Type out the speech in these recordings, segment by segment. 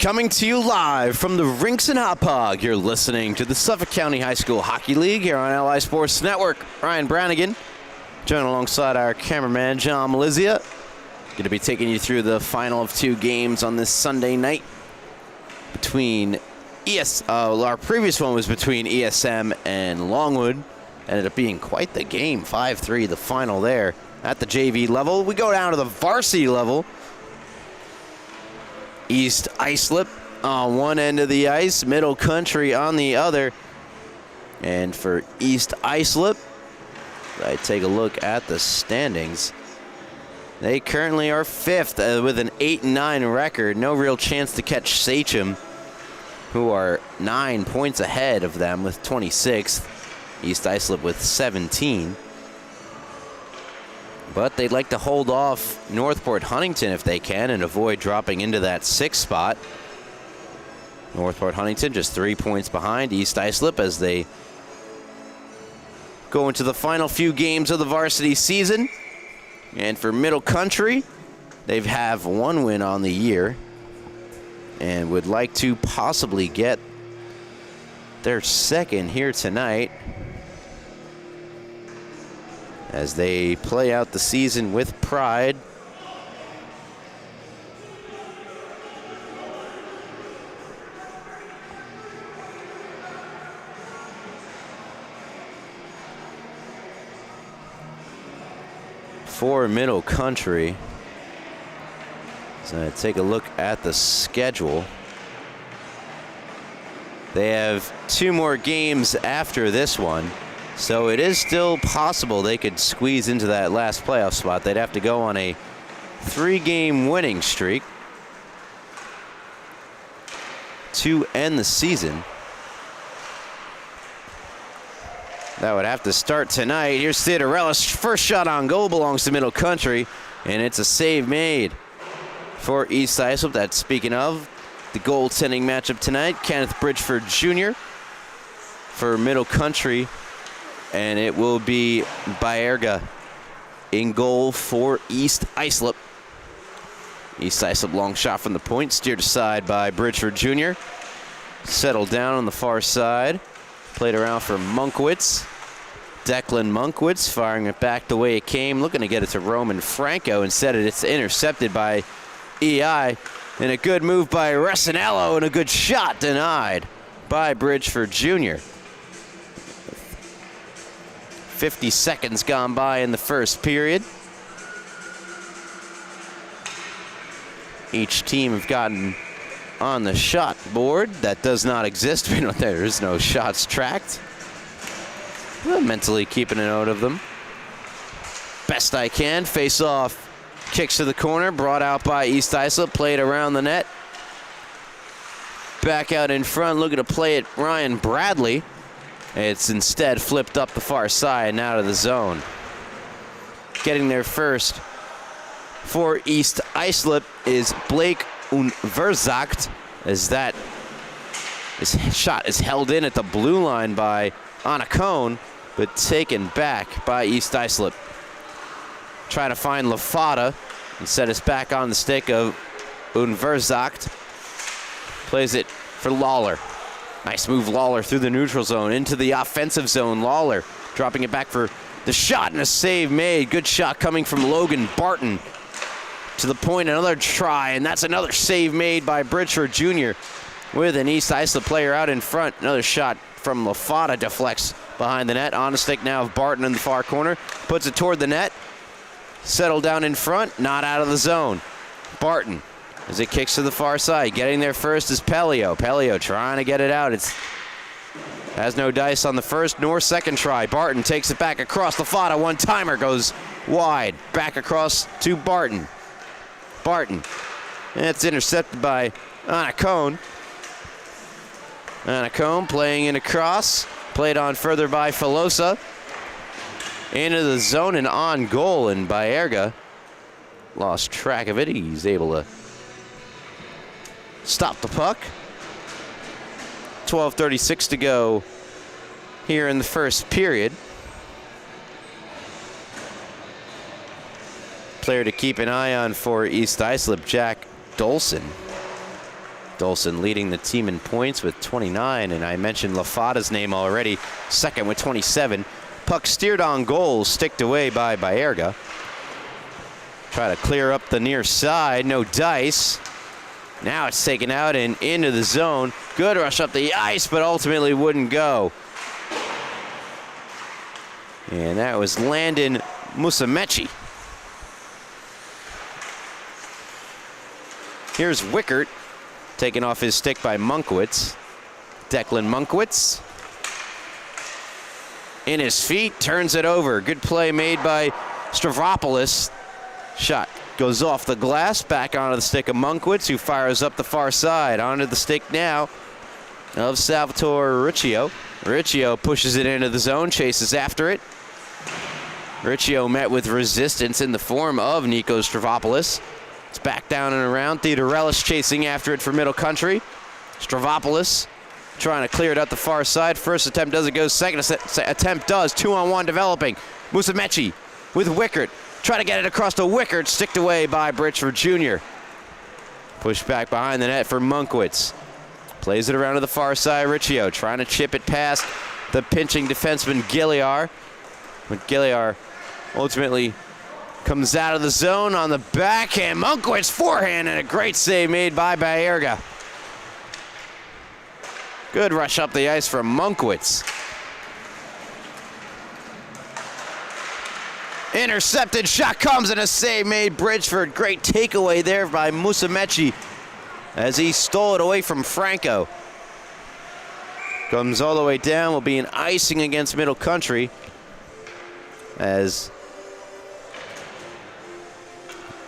Coming to you live from the rinks in Hauppauge, you're listening to the Suffolk County High School Hockey League here on LI Sports Network. Ryan Brannigan, joined alongside our cameraman, John Malizia. Going to be taking you through the final of two games on this Sunday night between our previous one was between ESM and Longwood. Ended up being quite the game, 5-3, the final there at the JV level. We go down to the varsity level. East Islip on one end of the ice, Middle Country on the other. And for East Islip, I take a look at the standings. They currently are fifth with an 8-9 record. No real chance to catch SCHSHL, who are 9 points ahead of them with 26th. East Islip with 17. But they'd like to hold off Northport Huntington if they can and avoid dropping into that 6th spot. Northport Huntington just 3 points behind East Islip as they go into the final few games of the varsity season. And for Middle Country, they have one win on the year and would like to possibly get their second here tonight as they play out the season with pride. For Middle Country, so take a look at the schedule. They have 2 more games after this one. So it is still possible they could squeeze into that last playoff spot. They'd have to go on a 3-game winning streak to end the season. That would have to start tonight. Here's Theodorella's first shot on goal, belongs to Middle Country, and it's a save made for East Islip. That's speaking of the goaltending matchup tonight. Kenneth Bridgeford Jr. for Middle Country. And it will be Baerga in goal for East Islip. East Islip long shot from the point, steered aside by Bridgeford Jr. Settled down on the far side. Played around for Monkwitz. Declan Monkwitz firing it back the way it came, looking to get it to Roman Franco. Instead, it's intercepted by EI. And a good move by Resinello and a good shot denied by Bridgeford Jr. 50 seconds gone by in the first period. Each team have gotten on the shot board. That does not exist. There is no shots tracked. I'm mentally keeping a note of them. Best I can. Face off. Kicks to the corner. Brought out by East Islip. Played around the net. Back out in front. Looking to play it Ryan Bradley. It's instead flipped up the far side and out of the zone. Getting there first for East Islip is Blake Unverzagt, as that shot is held in at the blue line by Anacone, but taken back by East Islip. Trying to find Lafada. Instead, it's back on the stick of Unverzagt. Plays it for Lawler. Nice move, Lawler, through the neutral zone into the offensive zone. Lawler dropping it back for the shot and a save made. Good shot coming from Logan Barton. To the point, another try, and that's another save made by Bridgeford Jr. with an East Islip player out in front. Another shot from Lafada deflects behind the net. On the stick now of Barton in the far corner. Puts it toward the net. Settled down in front, not out of the zone. Barton. As it kicks to the far side. Getting there first is Pelio. Pelio trying to get it out. Has no dice on the first nor second try. Barton takes it back across. Lafada, one-timer, goes wide. Back across to Barton. Barton. And it's intercepted by Anacone. Anacone playing in across. Played on further by Filosa. Into the zone and on goal. And Baerga lost track of it. He's able to stop the puck. 12:36 to go here in the first period. Player to keep an eye on for East Islip, Jack Dolson. Dolson leading the team in points with 29, and I mentioned Lafada's name already, second with 27. Puck steered on goal, sticked away by Baerga. Try to clear up the near side, no dice. Now it's taken out and into the zone. Good rush up the ice, but ultimately wouldn't go. And that was Landon Musumeci. Here's Wickert, taken off his stick by Munkwitz. Declan Munkwitz. In his feet, turns it over. Good play made by Stavropoulos. Shot goes off the glass, back onto the stick of Munkwitz, who fires up the far side. Onto the stick now of Salvatore Riccio. Riccio pushes it into the zone, chases after it. Riccio met with resistance in the form of Nico Stavropoulos. It's back down and around. Theodorelis chasing after it for Middle Country. Stavropoulos trying to clear it up the far side. First attempt doesn't go, second attempt does. 2-on-1 developing. Musumeci with Wickert. Try to get it across to Wickert, sticked away by Britchford Jr. Pushed back behind the net for Munkwitz. Plays it around to the far side. Riccio trying to chip it past the pinching defenseman Gilliar. But Gilliar ultimately comes out of the zone on the backhand. Munkwitz forehand, and a great save made by Baerga. Good rush up the ice from Munkwitz. Intercepted, shot comes, and a save made Bridgeford. Great takeaway there by Musumeci as he stole it away from Franco. Comes all the way down, will be an icing against Middle Country as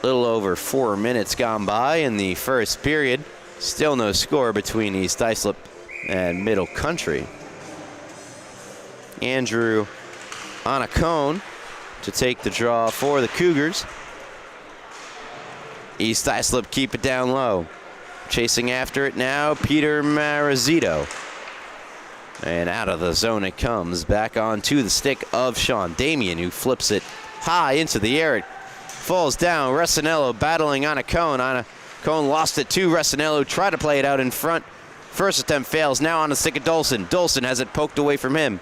a little over 4 minutes gone by in the first period. Still no score between East Islip and Middle Country. Andrew Anacone to take the draw for the Cougars. East Islip keep it down low. Chasing after it now, Peter Marazito. And out of the zone it comes, back onto the stick of Sean Damian, who flips it high into the air. It falls down. Resinello battling Anacone. Anacone lost it to Resinello, tried to play it out in front. First attempt fails, now on the stick of Dolson. Dolson has it poked away from him.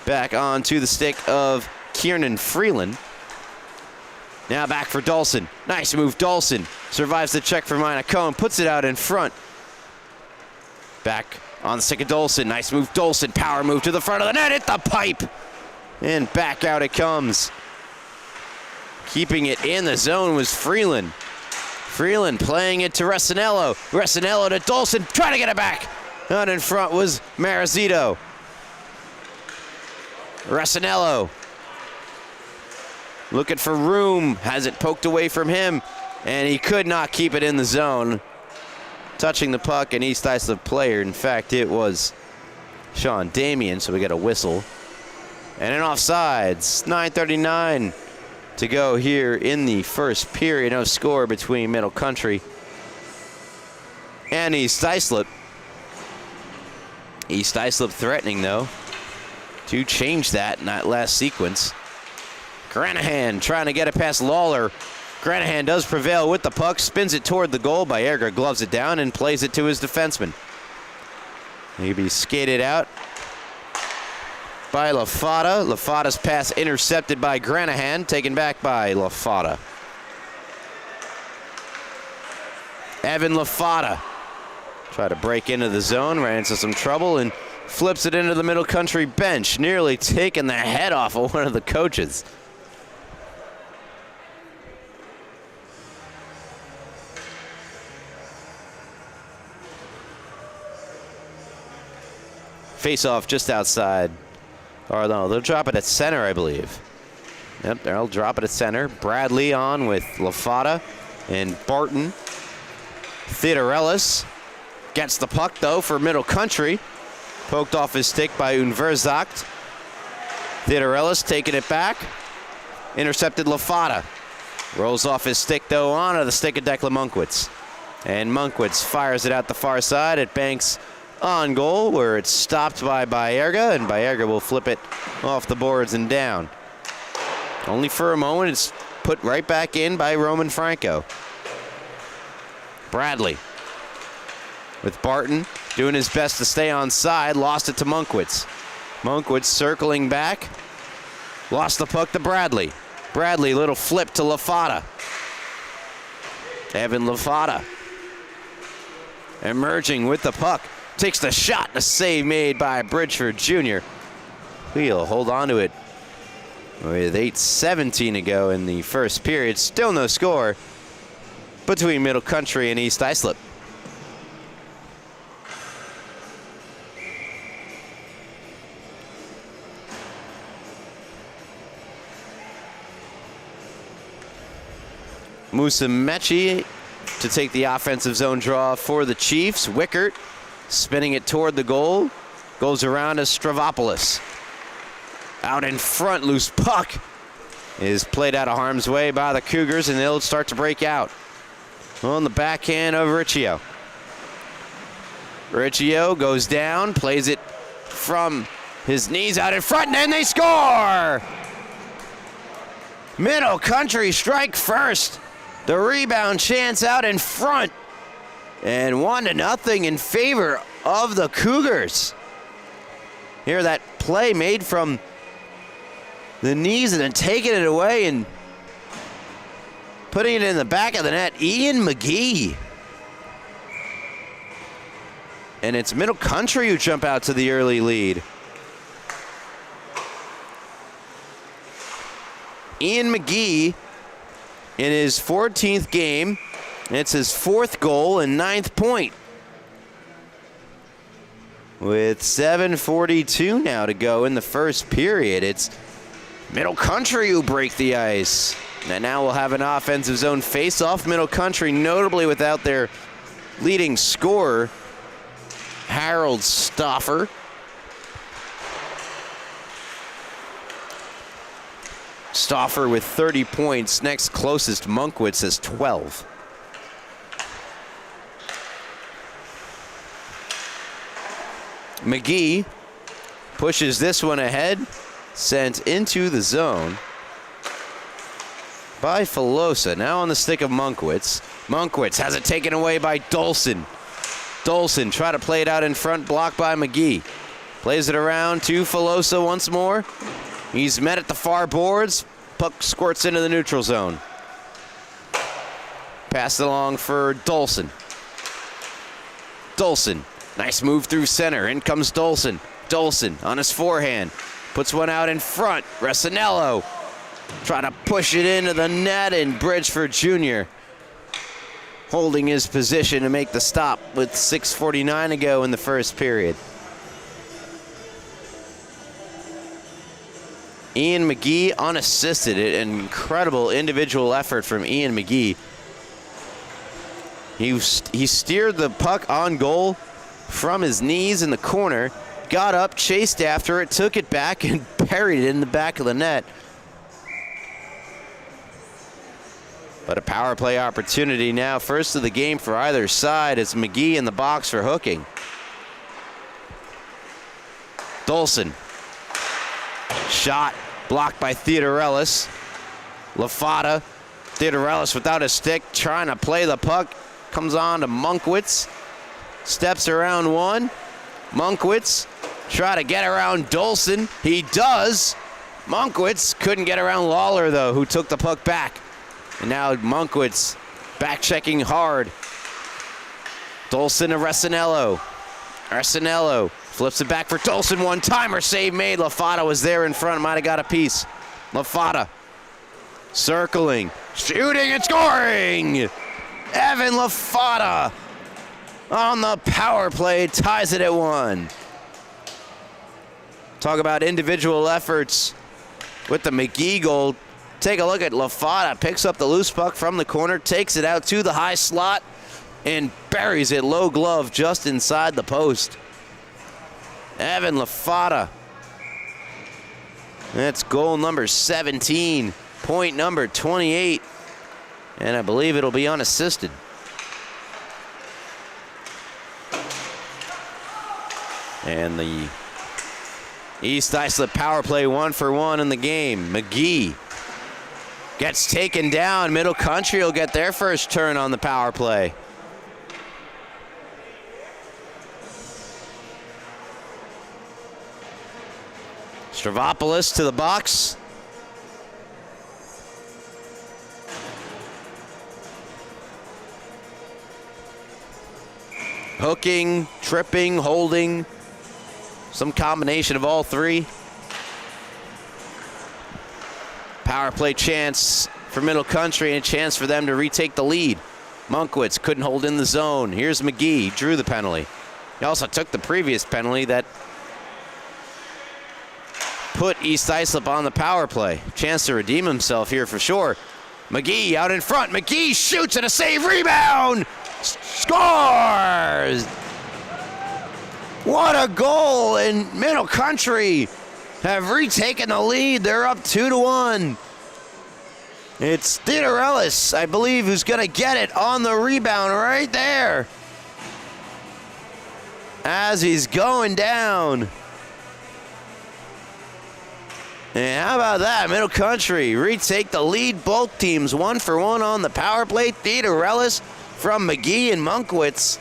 Back onto the stick of Kiernan Freeland. Now back for Dolson. Nice move, Dolson. Survives the check from Anacone, puts it out in front. Back on the stick of Dolson. Nice move, Dolson. Power move to the front of the net, hit the pipe. And back out it comes. Keeping it in the zone was Freeland. Freeland playing it to Resinello. Resinello to Dolson, trying to get it back. Out in front was Marazito. Resinello looking for room, has it poked away from him, and he could not keep it in the zone. Touching the puck, an East Islip player. In fact, it was Sean Damian, so we get a whistle. And an offsides. 9:39 to go here in the first period. No score between Middle Country and East Islip. East Islip threatening, though, to change that in that last sequence. Granahan trying to get it past Lawler. Granahan does prevail with the puck, spins it toward the goal. Baerga gloves it down and plays it to his defenseman. He'll be skated out by Lafada. Lafada's pass intercepted by Granahan, taken back by Lafada. Evan Lafada tried to break into the zone, ran into some trouble, and flips it into the Middle Country bench, nearly taking the head off of one of the coaches. Face-off just outside. Or no, they'll drop it at center, I believe. Yep, they'll drop it at center. Bradley on with Lafada and Barton. Theodorelis gets the puck, though, for Middle Country. Poked off his stick by Unverzacht. Theodorelis taking it back. Intercepted Lafada. Rolls off his stick, though, onto the stick of Declan Munkwitz. And Munkwitz fires it out the far side. It banks on goal, where it's stopped by Baerga, and Baerga will flip it off the boards and down. Only for a moment, it's put right back in by Roman Franco. Bradley with Barton doing his best to stay on side. Lost it to Monkwitz. Monkwitz circling back. Lost the puck to Bradley. Bradley, little flip to LaFata. Evan LaFata emerging with the puck. Takes the shot. A save made by Bridgeford Jr. He'll hold on to it with 8:17 to go in the first period. Still no score between Middle Country and East Islip. Musamechi to take the offensive zone draw for the Chiefs. Wickert spinning it toward the goal. Goes around to Stravopoulos. Out in front, loose puck is played out of harm's way by the Cougars, and they'll start to break out. On the backhand of Riccio. Riccio goes down, plays it from his knees out in front, and then they score! Middle Country strike first. The rebound chance out in front. And 1-0 in favor of the Cougars. Here, that play made from the knees and then taking it away and putting it in the back of the net. Ian McGee. And it's Middle Country who jump out to the early lead. Ian McGee in his 14th game. It's his 4th goal and 9th point. With 7:42 now to go in the first period, it's Middle Country who break the ice. And now we'll have an offensive zone face-off. Middle Country notably without their leading scorer, Harold Stoffer. Stoffer with 30 points. Next closest, Monkwitz, has 12. McGee pushes this one ahead. Sent into the zone by Filosa. Now on the stick of Monkwitz. Monkwitz has it taken away by Dolson. Dolson try to play it out in front, blocked by McGee. Plays it around to Filosa once more. He's met at the far boards. Puck squirts into the neutral zone. Pass it along for Dolson. Dolson, nice move through center. In comes Dolson. Dolson on his forehand. Puts one out in front. Resinello trying to push it into the net, and Bridgeford Jr. holding his position to make the stop with 6:49 to go in the first period. Ian McGee unassisted. An incredible individual effort from Ian McGee. He steered the puck on goal from his knees in the corner, got up, chased after it, took it back, and buried it in the back of the net. But a power play opportunity now, first of the game for either side. It's McGee in the box for hooking. Dolson. Shot blocked by Theodorellis. LaFata. Theodorellis without a stick, trying to play the puck. Comes on to Monkwitz. Steps around one. Monkwitz try to get around Dolson. He does. Monkwitz couldn't get around Lawler, though, who took the puck back. And now Monkwitz back checking hard. Dolson to Resinello. Resinello flips it back for Dolson. One-timer save made. LaFata was there in front. Might have got a piece. LaFata circling, shooting and scoring. Evan LaFata on the power play ties it at 1. Talk about individual efforts with the McGee goal. Take a look at LaFata. Picks up the loose puck from the corner, takes it out to the high slot, and buries it low glove just inside the post. Evan LaFata. That's goal number 17, point number 28, and I believe it'll be unassisted. And the East Islip power play 1-for-1 in the game. McGee gets taken down. Middle Country will get their first turn on the power play. Stravopoulos to the box. Hooking, tripping, holding. Some combination of all three. Power play chance for Middle Country and a chance for them to retake the lead. Monkwitz couldn't hold in the zone. Here's McGee, drew the penalty. He also took the previous penalty that put East Islip on the power play. Chance to redeem himself here for sure. McGee out in front. McGee shoots and a save, rebound! Scores! What a goal, and Middle Country have retaken the lead. They're up 2-1. It's Theodore Ellis, I believe, who's going to get it on the rebound right there as he's going down. And how about that? Middle Country retake the lead. Both teams 1-for-1 on the power play. Theodore Ellis from McGee and Monkwitz.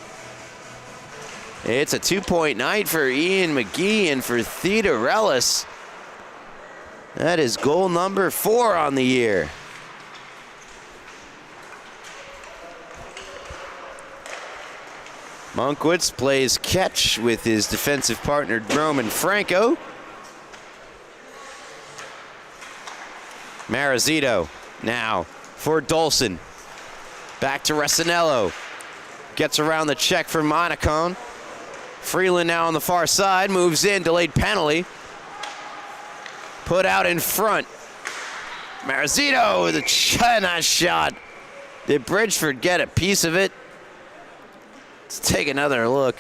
It's a 2-point night for Ian McGee and for Theodore Ellis. That is goal number 4 on the year. Monkwitz plays catch with his defensive partner, Roman Franco. Marazito now for Dolson. Back to Resinello. Gets around the check for Monacon. Freeland now on the far side. Moves in, delayed penalty. Put out in front. Marazito with a nice shot. Did Bridgeford get a piece of it? Let's take another look.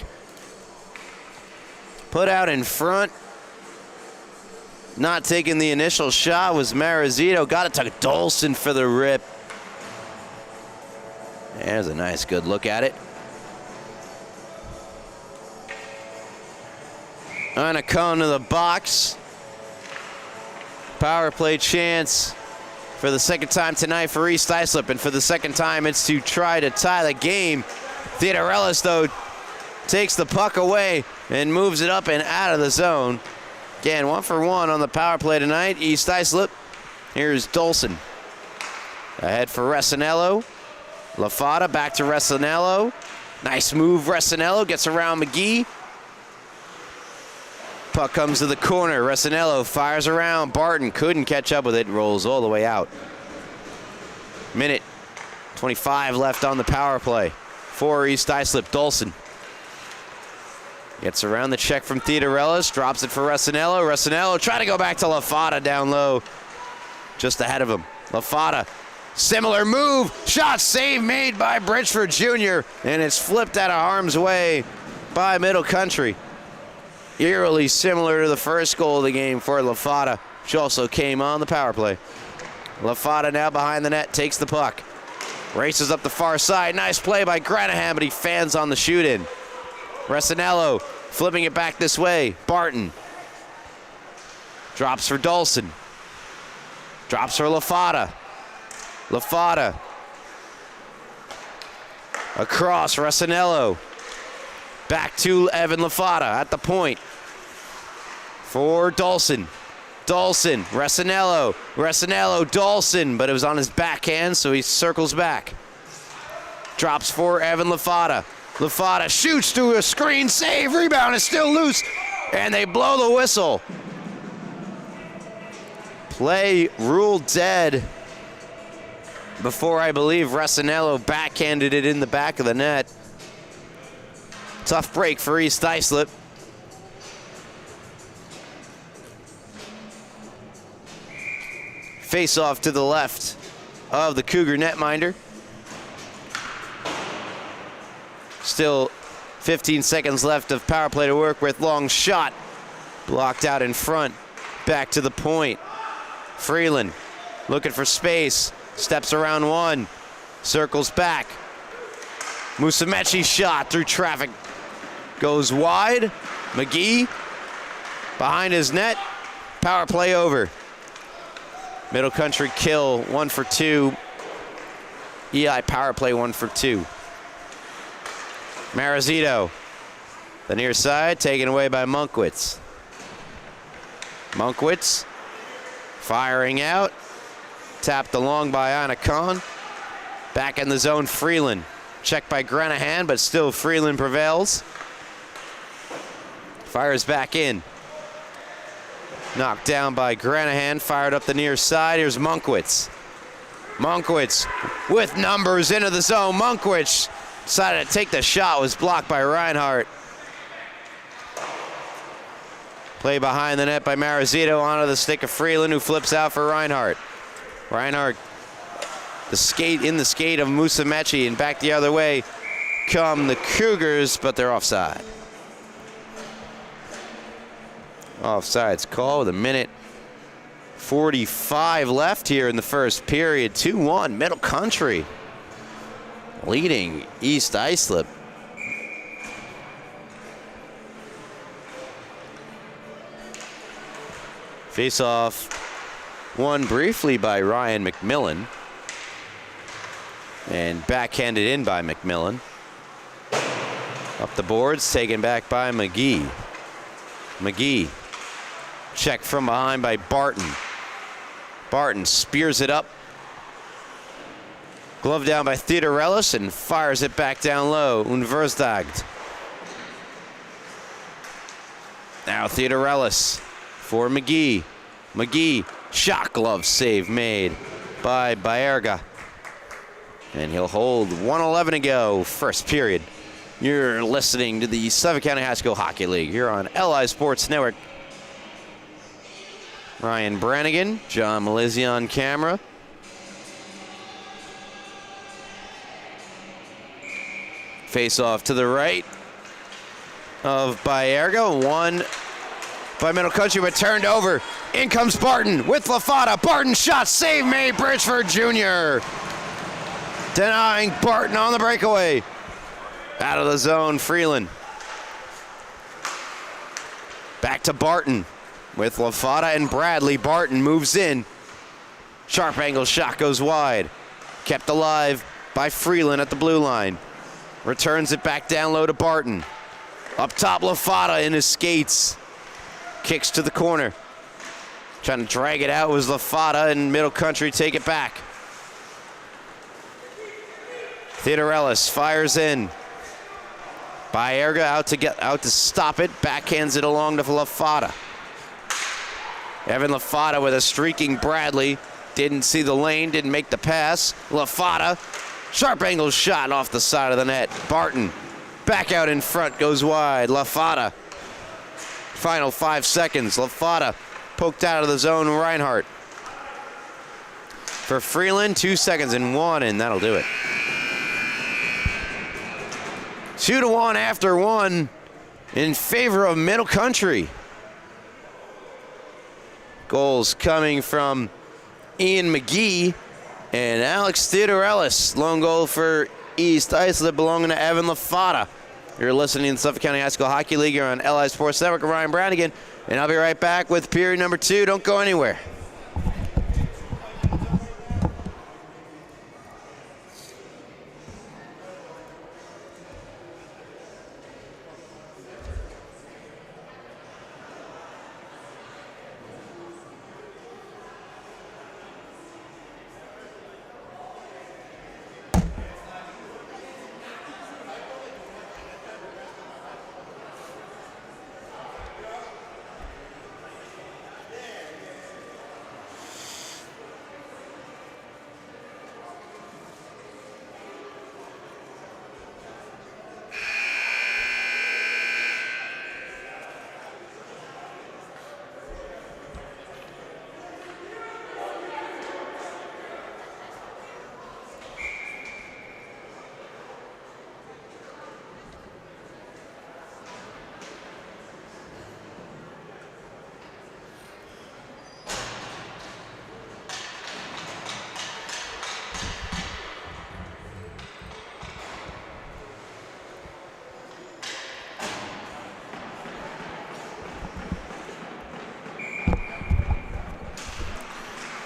Put out in front. Not taking the initial shot was Marazito. Got it to Dolson for the rip. There's a nice good look at it. Anacon to the box. Power play chance for the second time tonight for East Islip, and for the second time it's to try to tie the game. Theodore Ellis, though, takes the puck away and moves it up and out of the zone. Again, 1-for-1 on the power play tonight. East Islip. Here's Dolson. Ahead for Resinello. LaFada back to Resinello. Nice move, Resinello gets around McGee. Puck comes to the corner. Resinello fires around. Barton couldn't catch up with it. Rolls all the way out. Minute 25 left on the power play for East Islip. Dolson gets around the check from Theodore Ellis. Drops it for Resinello. Resinello trying to go back to LaFada down low. Just ahead of him. LaFada. Similar move. Shot save made by Bridgeford Jr. And it's flipped out of harm's way by Middle Country. Eerily similar to the first goal of the game for LaFada, which also came on the power play. LaFada now behind the net, takes the puck. Races up the far side. Nice play by Granahan, but he fans on the shoot-in. Resinello flipping it back this way. Barton. Drops for Dolson. Drops for LaFada. LaFada. Across, Resinello. Back to Evan LaFada at the point for Dolson. Dolson, Resinello, Dolson, but it was on his backhand, so he circles back. Drops for Evan LaFada. LaFada shoots through a screen, save, rebound is still loose, and they blow the whistle. Play ruled dead before, I believe, Resinello backhanded it in the back of the net. Tough break for East Islip. Face off to the left of the Cougar netminder. Still 15 seconds left of power play to work with. Long shot blocked out in front. Back to the point. Freeland looking for space. Steps around one. Circles back. Musumeci shot through traffic. Goes wide. McGee behind his net. Power play over. Middle Country kill 1 for 2. EI power play 1 for 2. Marazito, the near side, taken away by Monkwitz. Monkwitz firing out. Tapped along by Anacon. Back in the zone, Freeland. Checked by Granahan, but still Freeland prevails. Fires back in. Knocked down by Granahan, fired up the near side. Here's Monkwitz. Monkwitz with numbers into the zone. Monkwitz decided to take the shot, was blocked by Reinhardt. Play behind the net by Marazito onto the stick of Freeland, who flips out for Reinhardt. Reinhardt, the skate of Musumeci, and back the other way come the Cougars, but they're offside. Offside's call with 1:45 left here in the first period. 2-1, Middle Country leading East Islip. Face-off won briefly by Ryan McMillan and backhanded in by McMillan. Up the boards, taken back by McGee. McGee checked from behind by Barton. Barton spears it up. Glove down by Theodorellis and fires it back down low. Unversdagd. Now Theodorellis for McGee. McGee, shot glove save made by Baerga. And he'll hold 1:11 to go, first period. You're listening to the Suffolk County High School Hockey League here on LI Sports Network. Ryan Brannigan, John Malizia on camera. Face off to the right of Baerga. One by Middle Country, but turned over. In comes Barton with Lafata. Barton shot, save made, Bridgeford Jr. Denying Barton on the breakaway. Out of the zone, Freeland. Back to Barton with Lafata and Bradley. Barton moves in. Sharp angle shot goes wide. Kept alive by Freeland at the blue line. Returns it back down low to Barton. Up top, Lafata in his skates. Kicks to the corner. Trying to drag it out was Lafata, and Middle Country take it back. Theodorellis fires in. Baerga out to stop it. Backhands it along to Lafata. Evan Lafata with a streaking Bradley. Didn't see the lane, didn't make the pass. Lafata, sharp angle shot off the side of the net. Barton, back out in front, goes wide. Lafata, final 5 seconds. Lafata poked out of the zone, Reinhardt. For Freeland, 2 seconds and 1, and that'll do it. 2-1 after 1 in favor of Middle Country. Goals coming from Ian McGee and Alex Theodorellis. Lone goal for East Islip belonging to Evan Lafata. You're listening to the Suffolk County High School Hockey League here on LI Sports Network. Ryan Brannigan, and I'll be right back with period number 2. Don't go anywhere.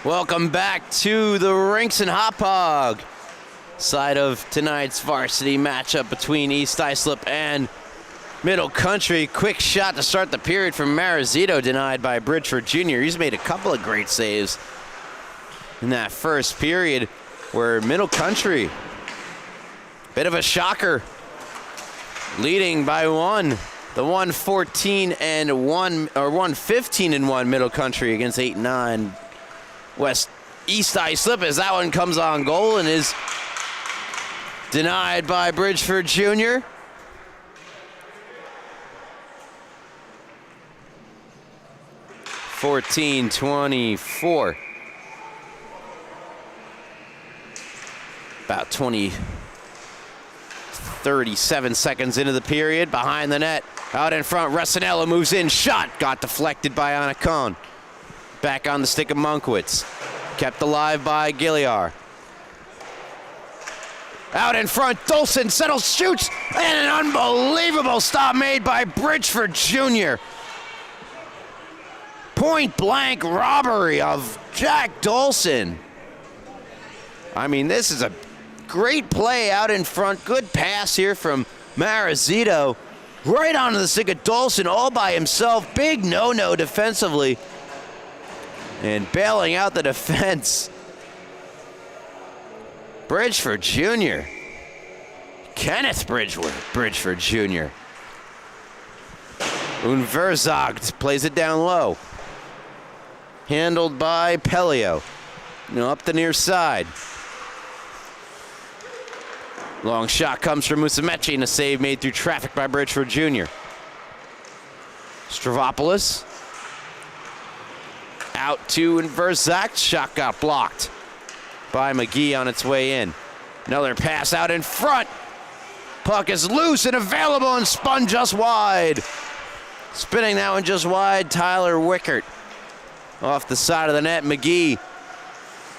Welcome back to the Rinks and Hop Hog side of tonight's varsity matchup between East Islip and Middle Country, quick shot to start the period from Marizito, denied by Bridgeford Jr. He's made a couple of great saves in that first period, where Middle Country, bit of a shocker, leading by one. The 114 and 1, or 115 and 1 Middle Country against 8-9 East Islip, as that one comes on goal and is denied by Bridgeford Jr. (14-24). About 37 seconds into the period, behind the net, out in front, Resinella moves in, shot, got deflected by Anacon. Back on the stick of Monkwitz, kept alive by Gilliar. Out in front, Dolson settles, shoots, and an unbelievable stop made by Bridgeford Jr. Point blank robbery of Jack Dolson. I mean, this is a great play out in front. Good pass here from Marizito. Right onto the stick of Dolson all by himself. Big no-no defensively. And bailing out the defense, Bridgeford Jr. Kenneth Bridgeford Jr. Unverzagt plays it down low. Handled by Pelio. Up the near side. Long shot comes from Musumeci, and a save made through traffic by Bridgeford Jr. Stravopoulos. Out to Unverzagt. Shot got blocked by McGee on its way in. Another pass out in front. Puck is loose and available and spun just wide. Spinning that one just wide, Tyler Wickert. Off the side of the net, McGee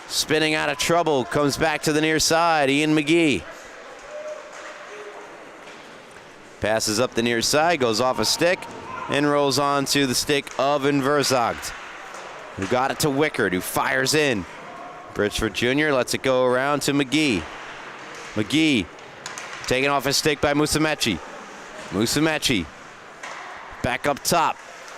spinning out of trouble, comes back to the near side, Ian McGee. Passes up the near side, goes off a stick, and rolls on to the stick of Unverzagt, who got it to Wickert, who fires in. Bridgeford Jr. lets it go around to McGee. McGee taken off his stick by Musumeci. Musumeci back up top.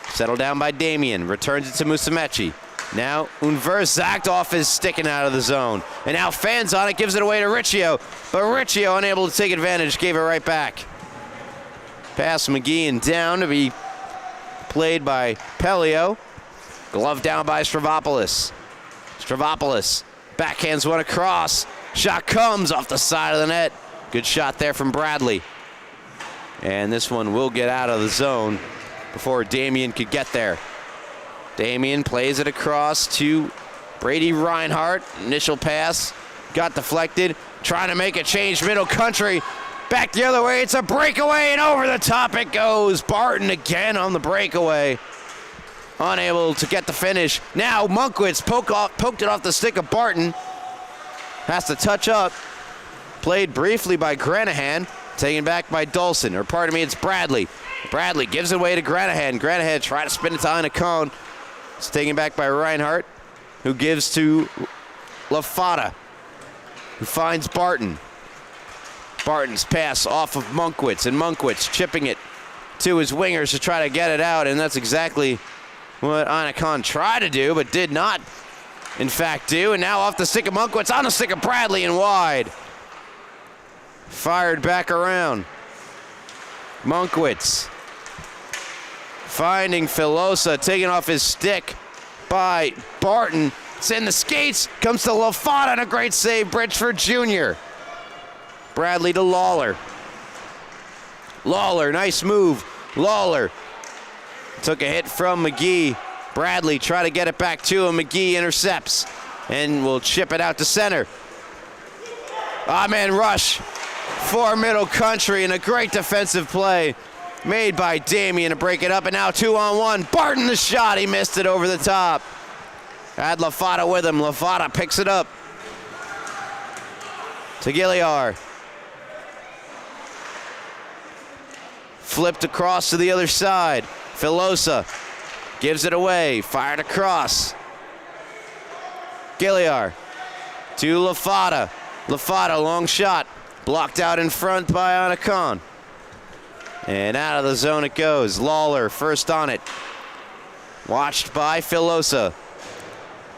Settled down by Damien. Returns it to Musumeci. Now Unverzagt off his stick and out of the zone. And now fans on it, gives it away to Riccio. But Riccio unable to take advantage, gave it right back. Pass McGee and down to be played by Pelio. Glove down by Stravopoulos. Stravopoulos backhands one across. Shot comes off the side of the net. Good shot there from Bradley. And this one will get out of the zone before Damien could get there. Damien plays it across to Brady Reinhardt. Initial pass got deflected. Trying to make a change, Middle Country. Back the other way, it's a breakaway, and over the top it goes. Barton again on the breakaway. Unable to get the finish. Now Monkwitz poked it off the stick of Barton. Has to touch up. Played briefly by Granahan. Taken back by Dolson, or pardon me, it's Bradley. Bradley gives it away to Granahan. Granahan tries to spin it to Anacon. It's taken back by Reinhardt, who gives to LaFata, who finds Barton. Barton's pass off of Monkwitz, and Monkwitz chipping it to his wingers to try to get it out, and that's exactly what Anacon tried to do, but did not, in fact, do. And now off the stick of Monkwitz, on the stick of Bradley and wide. Fired back around. Monkwitz finding Filosa, taken off his stick by Barton. It's in the skates, comes to LaFata, and a great save, Bridgeford Jr. Bradley to Lawler. Lawler, nice move. Lawler took a hit from McGee. Bradley tried to get it back to him. McGee intercepts and will chip it out to center. Man rush for Middle Country, and a great defensive play made by Damien to break it up, and now 2-on-1. Barton the shot, he missed it over the top. Had LaFata with him. LaFata picks it up to Gilliar. Flipped across to the other side. Filosa gives it away, fired across. Gilliar to LaFata. LaFata, long shot, blocked out in front by Anacon. And out of the zone it goes. Lawler first on it. Watched by Filosa.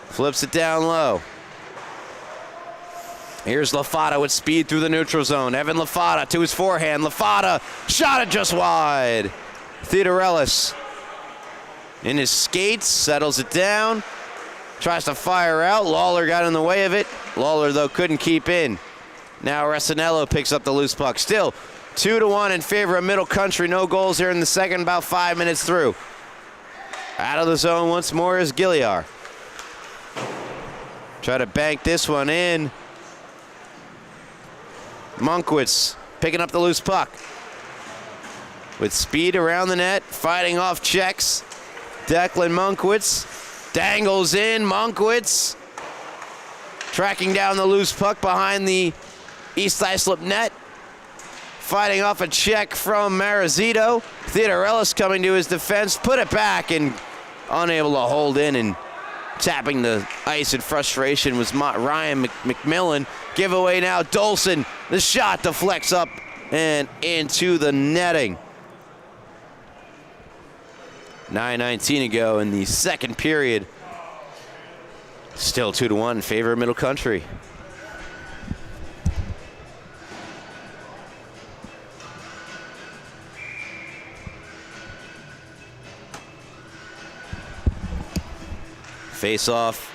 Flips it down low. Here's Lafata with speed through the neutral zone. Evan Lafata to his forehand. Lafata shot it just wide. Theodorelis in his skates, settles it down. Tries to fire out. Lawler got in the way of it. Lawler, though, couldn't keep in. Now Resinello picks up the loose puck. Still 2-1 in favor of Middle Country. No goals here in the second, about 5 minutes through. Out of the zone once more is Gilliar. Try to bank this one in. Monkwitz picking up the loose puck. With speed around the net, fighting off checks. Declan Monkwitz dangles in. Monkwitz tracking down the loose puck behind the East Islip net. Fighting off a check from Marizito. Theodorelis coming to his defense, put it back and unable to hold in, and tapping the ice in frustration was Ryan McMillan. Giveaway now, Dolson. The shot deflects up and into the netting. 9:19 to go in the second period. Still 2-1 in favor of Middle Country. Face off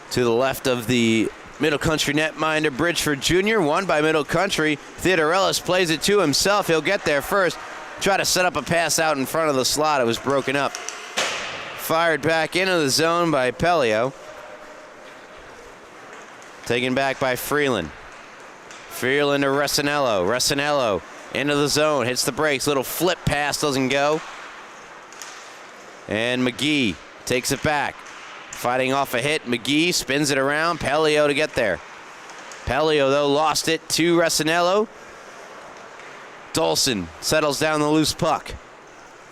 to the left of the Middle Country netminder, Bridgeford Jr., won by Middle Country. Theodorelis plays it to himself. He'll get there first. Try to set up a pass out in front of the slot. It was broken up. Fired back into the zone by Pelio. Taken back by Freeland. Freeland to Resinello. Resinello into the zone. Hits the brakes. Little flip pass doesn't go. And McGee takes it back. Fighting off a hit. McGee spins it around. Pelio to get there. Pelio, though, lost it to Resinello. Dolson settles down the loose puck.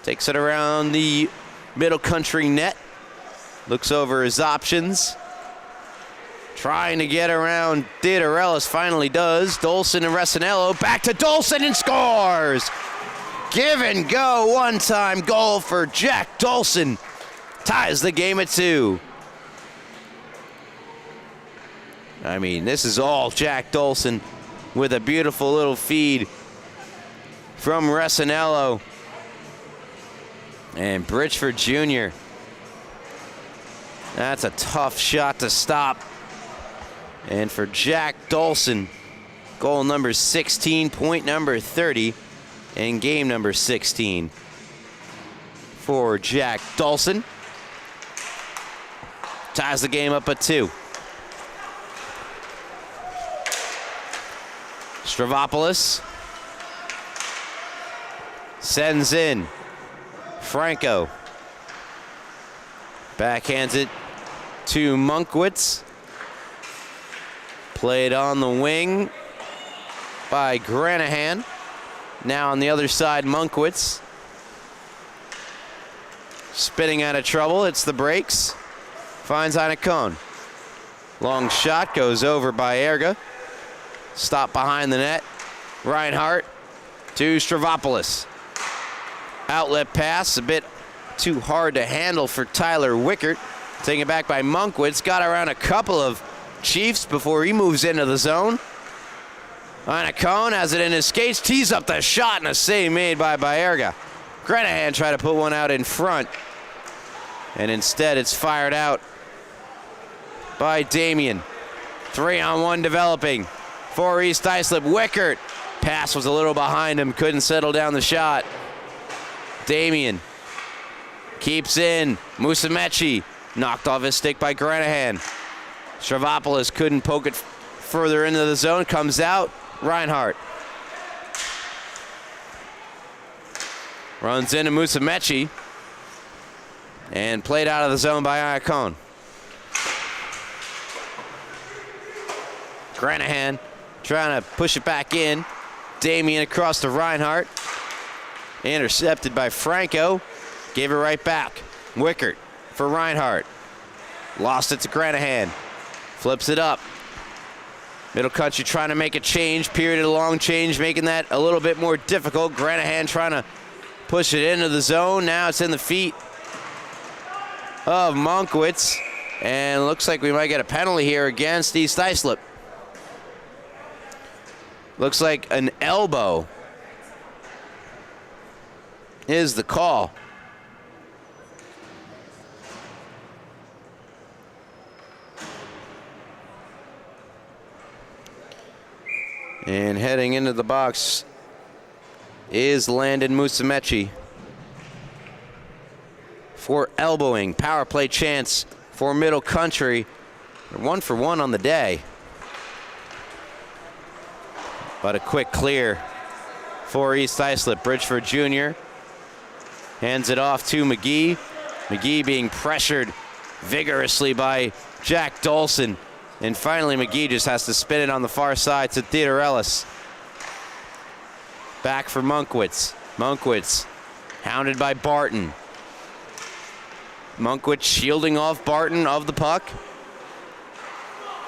Takes it around the Middle Country net. Looks over his options. Trying to get around Theodorelis. Finally does. Dolson and Resinello. Back to Dolson and scores! Give and go. One-time goal for Jack Dolson. Ties the game at 2. I mean, this is all Jack Dolson with a beautiful little feed from Resinello. And Bridgeford Jr. That's a tough shot to stop. And for Jack Dolson, goal number 16, point number 30, and game number 16 for Jack Dolson. Ties the game up at 2. Stravopoulos sends in. Franco backhands it to Monkwitz. Played on the wing by Granahan. Now on the other side, Monkwitz. Spinning out of trouble, hits the brakes. Finds Inacone. Long shot goes over by Erga. Stop behind the net. Reinhardt to Stravopoulos. Outlet pass, a bit too hard to handle for Tyler Wickert. Taken back by Monkwitz. Got around a couple of Chiefs before he moves into the zone. Inacone has it in his skates. Tees up the shot and a save made by Baerga. Granahan tried to put one out in front. And instead it's fired out by Damien. 3-on-1 developing for East Islip. Wickert. Pass was a little behind him. Couldn't settle down the shot. Damien keeps in. Musumeci knocked off his stick by Granahan. Stravopoulos couldn't poke it further into the zone. Comes out. Reinhardt runs into Musumeci and played out of the zone by Iacone. Granahan trying to push it back in. Damien across to Reinhardt. Intercepted by Franco. Gave it right back. Wickert for Reinhardt. Lost it to Granahan. Flips it up. Middle Country trying to make a change, period of long change, making that a little bit more difficult. Granahan trying to push it into the zone. Now it's in the feet of Monkwitz. And looks like we might get a penalty here against East Islip. Looks like an elbow is the call. And heading into the box is Landon Musamechi for elbowing. Power play chance for Middle Country. 1 for 1 on the day. But a quick clear for East Islip. Bridgeford Jr. hands it off to McGee. McGee being pressured vigorously by Jack Dolson. And finally, McGee just has to spin it on the far side to Theodorellis. Back for Monkwitz. Monkwitz hounded by Barton. Monkwitz shielding off Barton of the puck.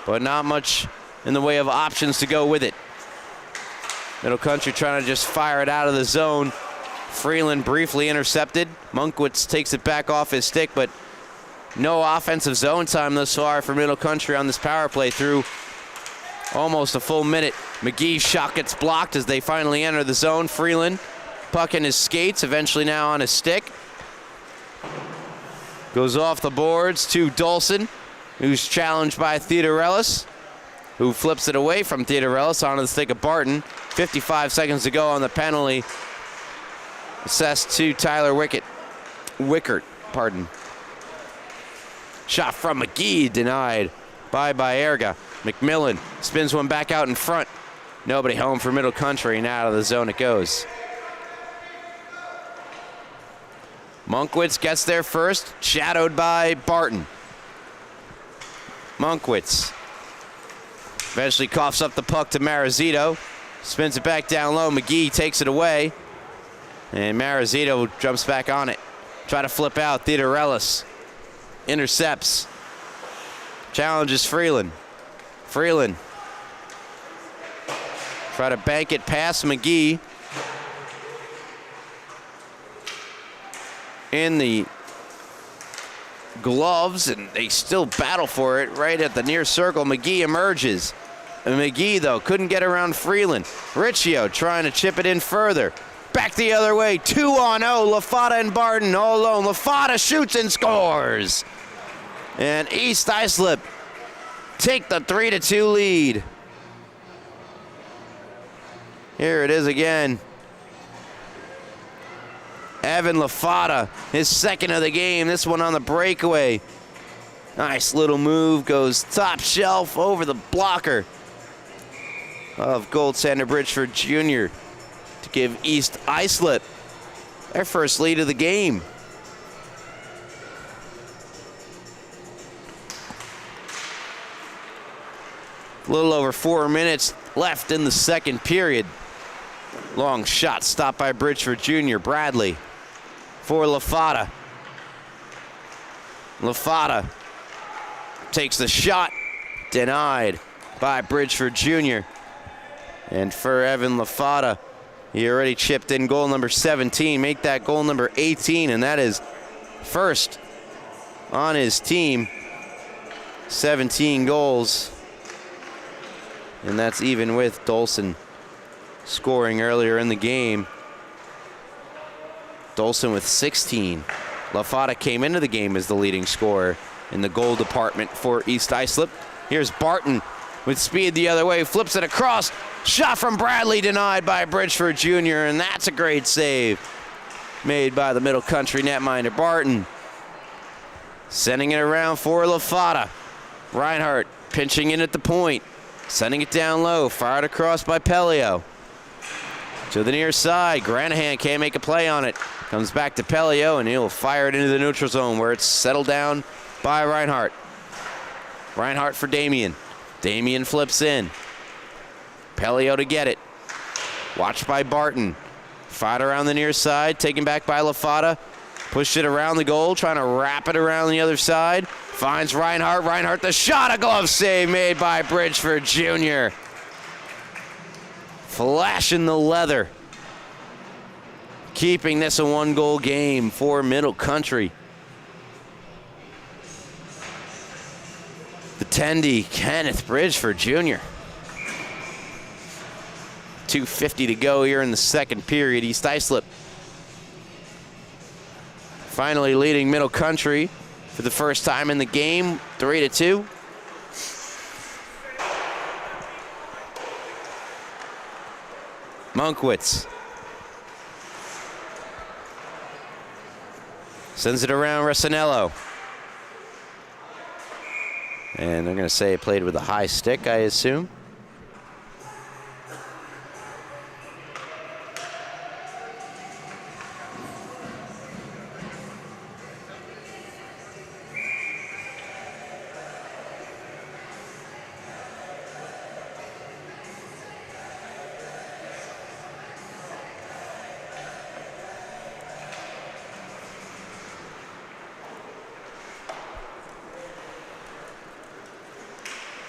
But not much in the way of options to go with it. Middle Country trying to just fire it out of the zone. Freeland briefly intercepted. Monkwitz takes it back off his stick, but no offensive zone time thus far for Middle Country on this power play through almost a full minute. McGee's shot gets blocked as they finally enter the zone. Freeland, puck in his skates, eventually now on his stick. Goes off the boards to Dolson, who's challenged by Theodorellis, who flips it away from Theodorellis onto the stick of Barton. 55 seconds to go on the penalty. Assessed to Tyler Wickert. Shot from McGee, denied by Baerga. McMillan spins one back out in front. Nobody home for Middle Country, and out of the zone it goes. Monkwitz gets there first, shadowed by Barton. Monkwitz eventually coughs up the puck to Marazito. Spins it back down low. McGee takes it away. And Marazito jumps back on it. Try to flip out. Theodorellis intercepts. Challenges Freeland. Freeland try to bank it past McGee. In the gloves, and they still battle for it right at the near circle. McGee emerges. And McGee, though, couldn't get around Freeland. Riccio trying to chip it in further. Back the other way, 2-on-0. LaFata and Barton all alone. LaFata shoots and scores. And East Islip take the 3-2 lead. Here it is again. Evan LaFata, his second of the game. This one on the breakaway. Nice little move, goes top shelf over the blocker of goaltender Bridgeford Jr. to give East Islip their first lead of the game. A little over 4 minutes left in the second period. Long shot stopped by Bridgeford Jr. Bradley for LaFata. LaFata takes the shot, denied by Bridgeford Jr. And for Evan LaFata, he already chipped in goal number 17, make that goal number 18, and that is first on his team. 17 goals. And that's even with Dolson scoring earlier in the game. Dolson with 16. LaFata came into the game as the leading scorer in the goal department for East Islip. Here's Barton with speed the other way, flips it across. Shot from Bradley denied by Bridgeford Jr., and that's a great save made by the Middle Country netminder Barton. Sending it around for LaFata. Reinhardt pinching in at the point, sending it down low, fired across by Pelio. To the near side, Granahan can't make a play on it. Comes back to Pelio, and he'll fire it into the neutral zone where it's settled down by Reinhardt. Reinhardt for Damien. Damien flips in. Pelio to get it. Watched by Barton. Fired around the near side, taken back by LaFata. Pushed it around the goal, trying to wrap it around the other side. Finds Reinhardt. Reinhardt the shot, a glove save made by Bridgeford Jr. flashing the leather. Keeping this a 1-goal game for Middle Country. The Tendy, Kenneth Bridgeford Jr. 2:50 to go here in the second period. East Islip finally leading Middle Country for the first time in the game, 3-2. Monkwitz sends it around Resinello. And they're going to say it played with a high stick, I assume.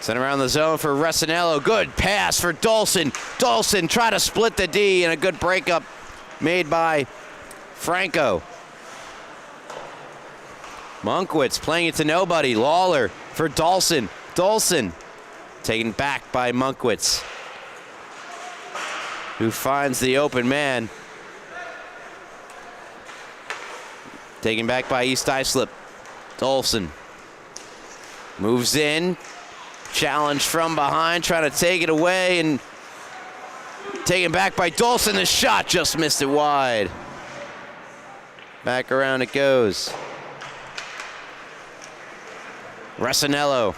Sent around the zone for Resinello. Good pass for Dolson. Dolson try to split the D, and a good breakup made by Franco. Monkwitz playing it to nobody. Lawler for Dolson. Dolson taken back by Monkwitz, who finds the open man. Taken back by East Islip. Dolson moves in. Challenge from behind, trying to take it away, and taken back by Dolson. The shot just missed it wide. Back around it goes. Resinello,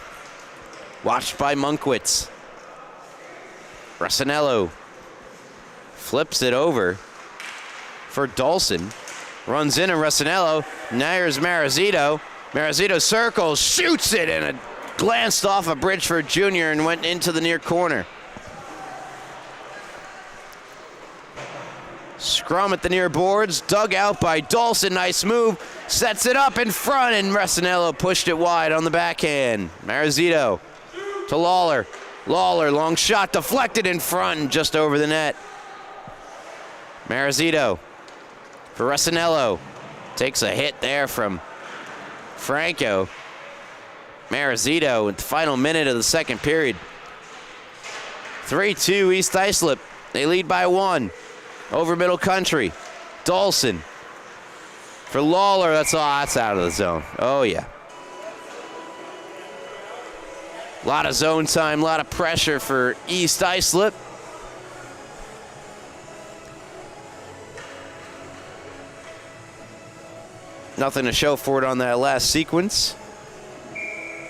watched by Monkwitz. Resinello flips it over for Dolson. Runs in, and Resinello. Now here's Marazito. Marazito circles, shoots it, and a glanced off of Bridgeford Jr. and went into the near corner. Scrum at the near boards, dug out by Dolson. Nice move, sets it up in front, and Resinello pushed it wide on the backhand. Marazito to Lawler. Lawler, long shot, deflected in front and just over the net. Marazito for Resinello. Takes a hit there from Franco. Marazito at the final minute of the second period. 3-2 East Islip. They lead by 1 over Middle Country. Dolson for Lawler. That's out of the zone. Oh, yeah. A lot of zone time, a lot of pressure for East Islip. Nothing to show for it on that last sequence.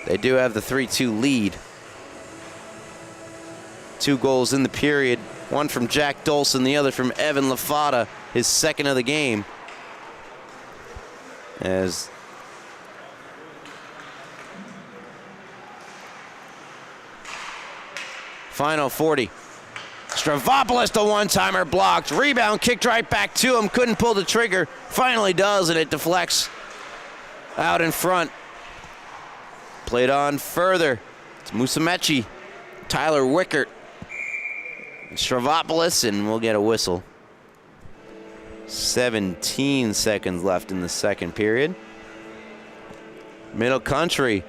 They do have the 3-2 lead. 2 goals in the period. One from Jack Dolson, the other from Evan Lafata, his second of the game. As final 40. Stravopoulos, the one-timer, blocked. Rebound kicked right back to him. Couldn't pull the trigger. Finally does, and it deflects out in front. Played on further. It's Musamechi, Tyler Wickert, Stravopoulos, and we'll get a whistle. 17 seconds left in the second period. Middle Country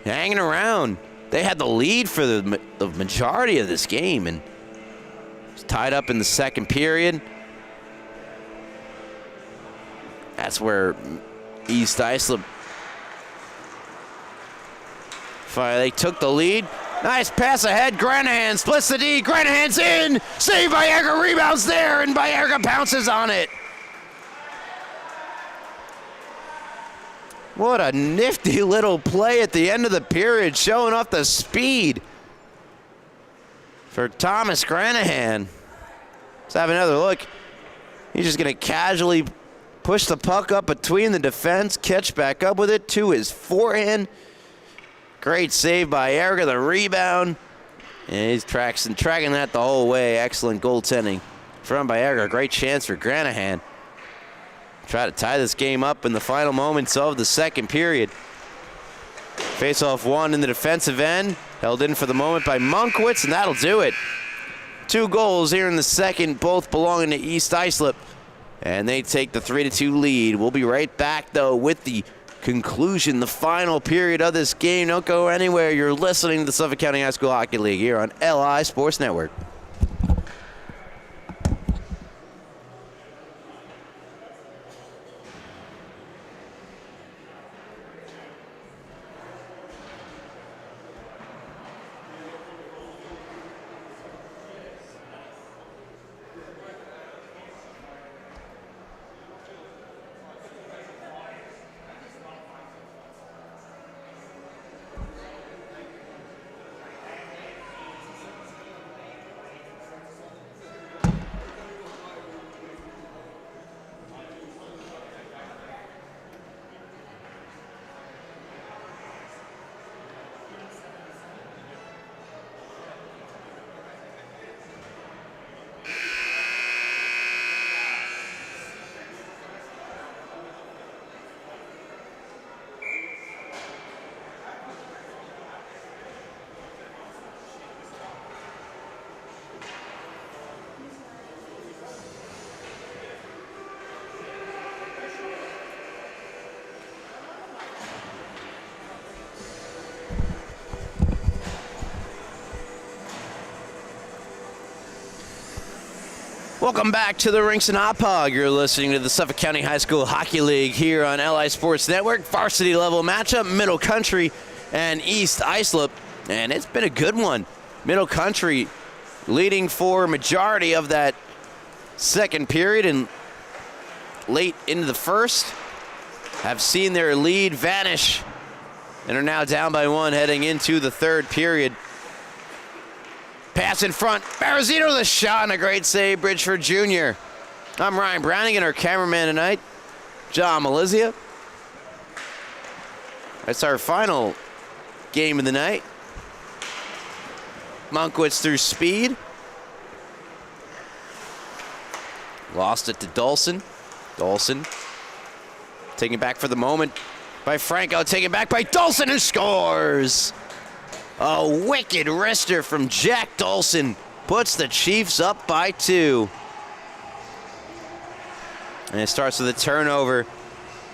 hanging around. They had the lead for the majority of this game, and it's tied up in the second period. That's where East Islip, they took the lead. Nice pass ahead. Granahan splits the D. Granahan's in. Save by Erga. Rebounds there, and Erga pounces on it. What a nifty little play at the end of the period, showing off the speed for Thomas Granahan. Let's have another look. He's just going to casually push the puck up between the defense, catch back up with it to his forehand. Great save by Erga, the rebound. And he's tracking that the whole way. Excellent goaltending from by Erga. Great chance for Granahan. Try to tie this game up in the final moments of the second period. Face-off one in the defensive end. Held in for the moment by Monkwitz, and that'll do it. 2 goals here in the second, both belonging to East Islip. And they take the 3-2 lead. We'll be right back, though, with the conclusion, the final period of this game. Don't go anywhere. You're listening to the Suffolk County High School Hockey League here on LI Sports Network. Welcome back to the Rinks and Hot Pog. You're listening to the Suffolk County High School Hockey League here on LI Sports Network. Varsity level matchup, Middle Country and East Islip. And it's been a good one. Middle Country leading for majority of that second period and late into the first. Have seen their lead vanish and are now down by 1 heading into the third period. Pass in front. Barazino with a shot and a great save, Bridgeford Jr. I'm Ryan Browning and our cameraman tonight, John Malizia. That's our final game of the night. Monkwitz through speed. Lost it to Dawson. Dawson taken back for the moment by Franco. Taken back by Dawson, who scores. A wicked wrister from Jack Dawson puts the Chiefs up by 2. And it starts with a turnover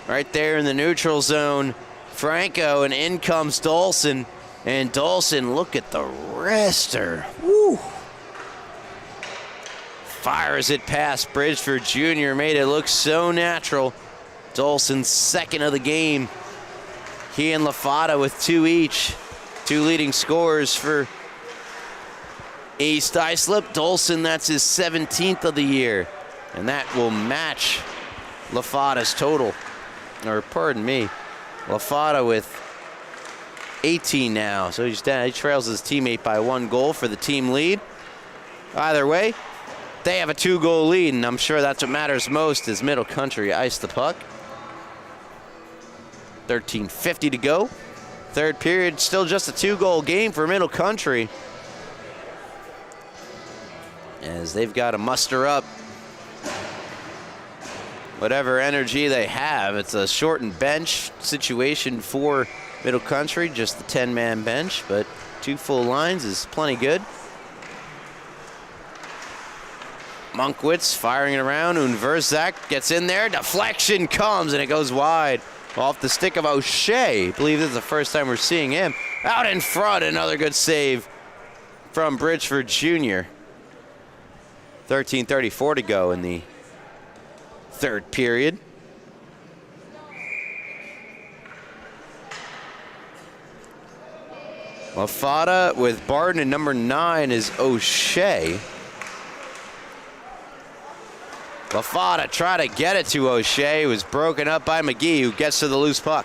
right there in the neutral zone. Franco, and in comes Dawson. And Dawson, look at the wrister. Woo! Fires it past Bridgeford Jr. Made it look so natural. Dawson's second of the game. He and LaFada with 2 each. 2 leading scorers for East Islip. Dawson, that's his 17th of the year. And that will match LaFada's total. Or, pardon me, LaFada with 18 now. So he trails his teammate by 1 goal for the team lead. Either way, they have a 2-goal lead, and I'm sure that's what matters most as Middle Country ice the puck. 13:50 to go. Third period, still just a 2-goal game for Middle Country, as they've got to muster up whatever energy they have. It's a shortened bench situation for Middle Country, just the 10-man bench, but 2 full lines is plenty good. Monkwitz firing it around. Unverzak gets in there. Deflection comes, and it goes wide. Off the stick of O'Shea. I believe this is the first time we're seeing him. Out in front, another good save from Bridgeford Jr. 13:34 to go in the third period. LaFada with Barden, and number 9 is O'Shea. LaFada try to get it to O'Shea, who was broken up by McGee, who gets to the loose puck.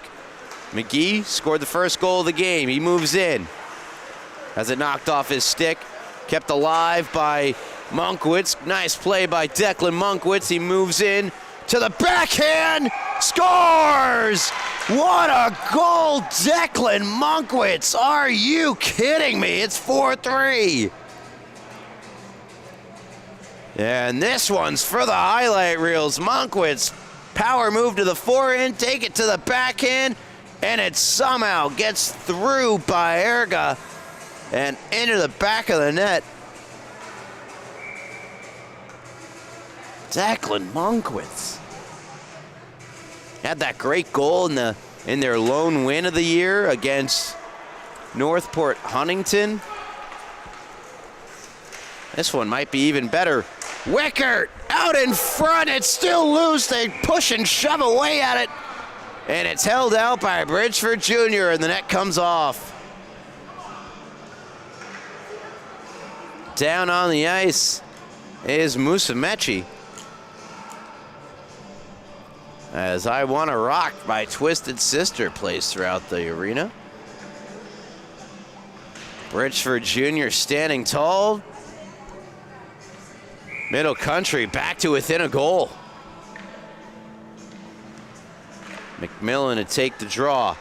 McGee scored the first goal of the game. He moves in. Has it knocked off his stick. Kept alive by Monkwitz. Nice play by Declan Monkwitz. He moves in to the backhand. Scores! What a goal, Declan Monkwitz. Are you kidding me? It's 4-3. And this one's for the highlight reels. Monkwitz, power move to the forehand, take it to the backhand, and it somehow gets through by Erga and into the back of the net. Declan Monkwitz had that great goal in their lone win of the year against Northport Huntington. This one might be even better. Wickert out in front. It's still loose. They push and shove away at it. And it's held out by Bridgeford Jr. and the net comes off. Down on the ice is Musamechi. As I Wanna Rock by Twisted Sister plays throughout the arena. Bridgeford Jr. standing tall. Middle Country back to within a goal. McMillan to take the draw.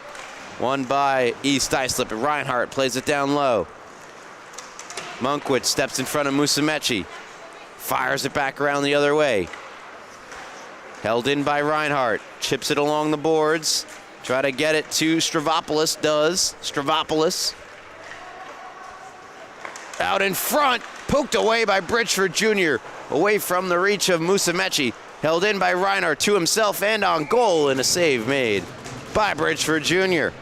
Won by East Islip, and Reinhardt plays it down low. Monkwitz steps in front of Musamechi. Fires it back around the other way. Held in by Reinhardt. Chips it along the boards. Try to get it to Stravopoulos. Does. Stravopoulos. Out in front. Poked away by Bridgeford Jr. Away from the reach of Musamechi. Held in by Reinhardt to himself and on goal, and a save made by Bridgeford Jr.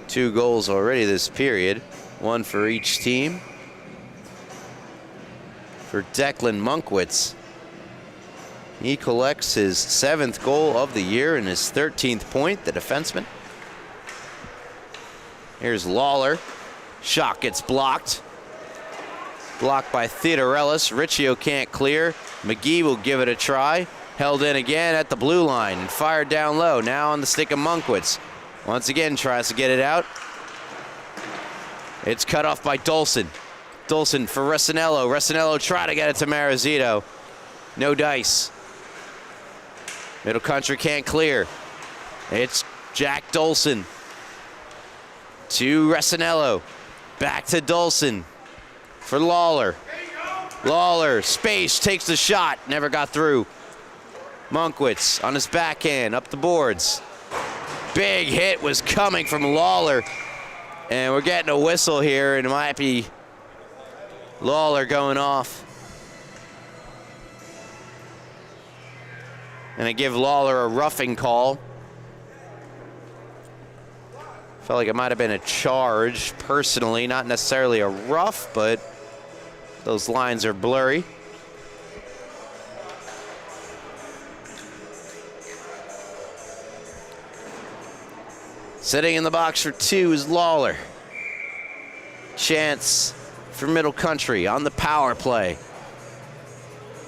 Two goals already this period, one for each team. For Declan Monkwitz, he collects his 7th goal of the year and his 13th point, the defenseman. Here's Lawler. Shot gets blocked. Blocked by Theodorellis. Riccio can't clear. McGee will give it a try. Held in again at the blue line and fired down low. Now on the stick of Monkwitz. Once again tries to get it out. It's cut off by Dolson. Dolson for Resinello. Resinello try to get it to Marizito. No dice. Middle Country can't clear. It's Jack Dolson. To Resinello. Back to Dolson. For Lawler. Lawler, space, takes the shot. Never got through. Monkwitz on his backhand, up the boards. Big hit was coming from Lawler. And we're getting a whistle here, and it might be Lawler going off. And I give Lawler a roughing call. Felt like it might have been a charge, personally, not necessarily a rough, but those lines are blurry. Sitting in the box for 2 is Lawler. Chance for Middle Country on the power play